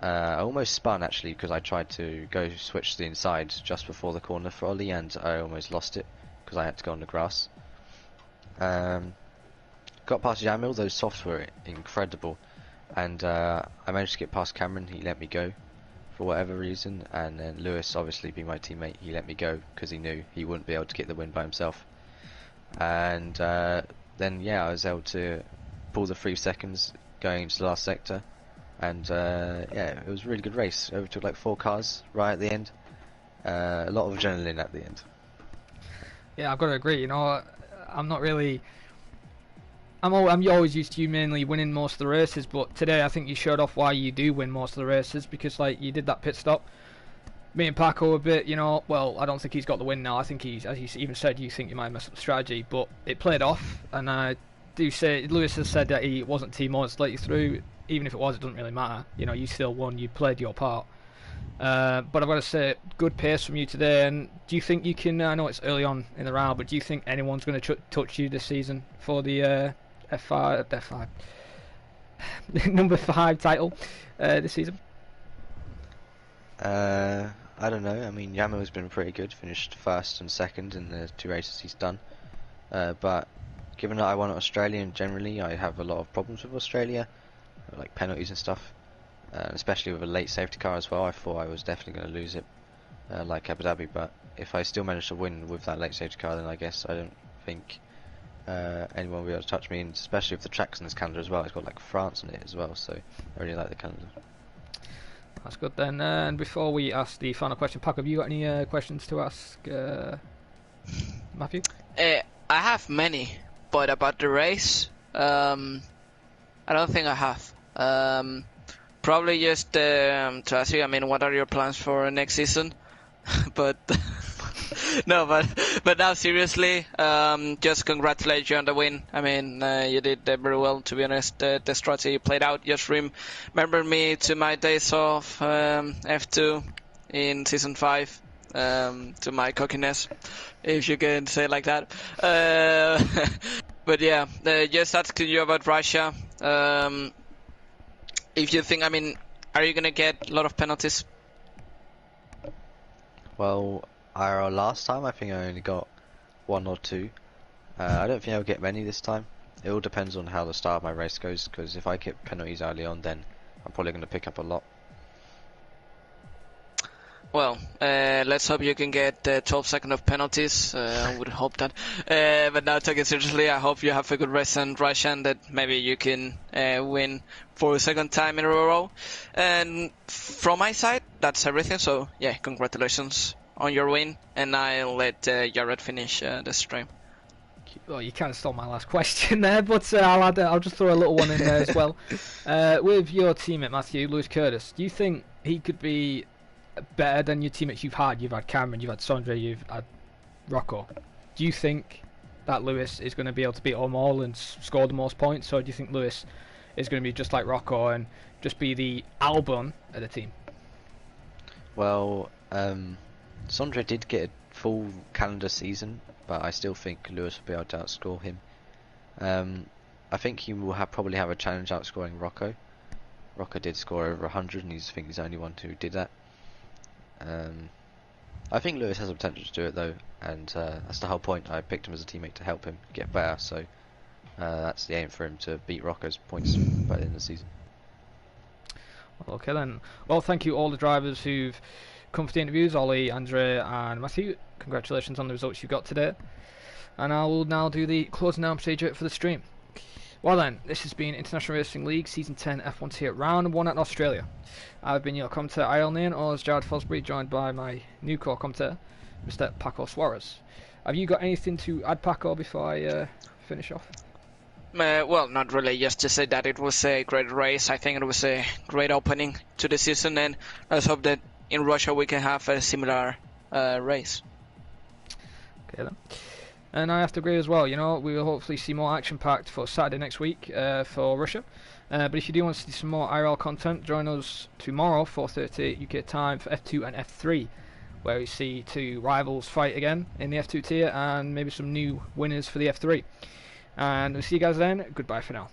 I almost spun actually because I tried to go switch to the inside just before the corner for Ollie, and I almost lost it because I had to go on the grass. Got past Jamil, those softs were incredible, and I managed to get past Cameron. He let me go for whatever reason, and then Lewis, obviously being my teammate, he let me go because he knew he wouldn't be able to get the win by himself. And then yeah, I was able to pull the 3 seconds going into the last sector, and yeah, it was a really good race. Overtook like 4 cars right at the end. A lot of adrenaline at the end. Yeah, I've got to agree. You know, I'm not really. I'm always used to you mainly winning most of the races, but today I think you showed off why you do win most of the races, because like you did that pit stop. Me and Paco a bit, you know, well, I don't think he's got the win now. I think he's, as you even said, you think you might mess up the strategy, but it played off, and I do say, Lewis has said that he wasn't team orders to let you through. Even if it was, it doesn't really matter. You know, you still won, you played your part. But I've got to say, good pace from you today, and do you think you can, I know it's early on in the round, but do you think anyone's going to touch you this season for the F5, number 5 title this season? I don't know. I mean, Yamo's been pretty good. Finished first and second in the 2 races he's done. But given that I won at Australia, and generally I have a lot of problems with Australia, like penalties and stuff, especially with a late safety car as well. I thought I was definitely going to lose it, like Abu Dhabi. But if I still manage to win with that late safety car, then I guess I don't think anyone will be able to touch me. And especially if the track's in this calendar as well. It's got like France on it as well, so I really like the calendar. That's good then. And before we ask the final question, Paco, have you got any questions to ask Matthew? I have many, but about the race, I don't think I have. Probably just to ask you, I mean, what are your plans for next season? But no, but now seriously, just congratulate you on the win. I mean, you did very well, to be honest. The strategy you played out just remember me to my days of F2 in season 5, to my cockiness, if you can say it like that. But yeah, just asking you about Russia. If you think, I mean, are you gonna get a lot of penalties? Well, IRL last time, I think I only got 1 or 2. I don't think I'll get many this time. It all depends on how the start of my race goes, because if I get penalties early on, then I'm probably going to pick up a lot. Well, let's hope you can get 12 seconds of penalties. I would hope that. But now talking seriously, I hope you have a good race in Russia and that maybe you can win for a second time in a row. And from my side, that's everything. So yeah, congratulations on your win. And I'll let Jared finish the stream. Well, you kind of stole my last question there, but I'll just throw a little one in there as well. With your teammate Matthew, Lewis Curtis, do you think he could be better than your teammates you've had? You've had Cameron, you've had Sondre, you've had Rocco. Do you think that Lewis is going to be able to beat them all and score the most points, or do you think Lewis is going to be just like Rocco and just be the Albon of the team? Well, Sondre did get a full calendar season, but I still think Lewis will be able to outscore him. I think he will probably have a challenge outscoring Rocco. Rocco did score over 100, and I think he's the only one who did that. I think Lewis has the potential to do it though, and that's the whole point. I picked him as a teammate to help him get better, so that's the aim for him, to beat Rocco's points by the end of the season. Okay then. Well, thank you all the drivers who've come for the interviews, Ollie, Andre and Matthew. Congratulations on the results you got today. And I will now do the closing down procedure for the stream. Well then, this has been International Racing League Season 10 F1 Tier Round 1 at Australia. I've been your commentator IRL Nain, or as Jared Fosbury, joined by my new co-commentator, Mr. Paco Suarez. Have you got anything to add, Paco, before I finish off? Well, not really, just to say that it was a great race. I think it was a great opening to the season, and let's hope that in Russia we can have a similar race. Okay then. And I have to agree as well, you know, we will hopefully see more action-packed for Saturday next week for Russia. But if you do want to see some more IRL content, join us tomorrow, 4:30 UK time, for F2 and F3, where we see two rivals fight again in the F2 tier, and maybe some new winners for the F3. And we'll see you guys then. Goodbye for now.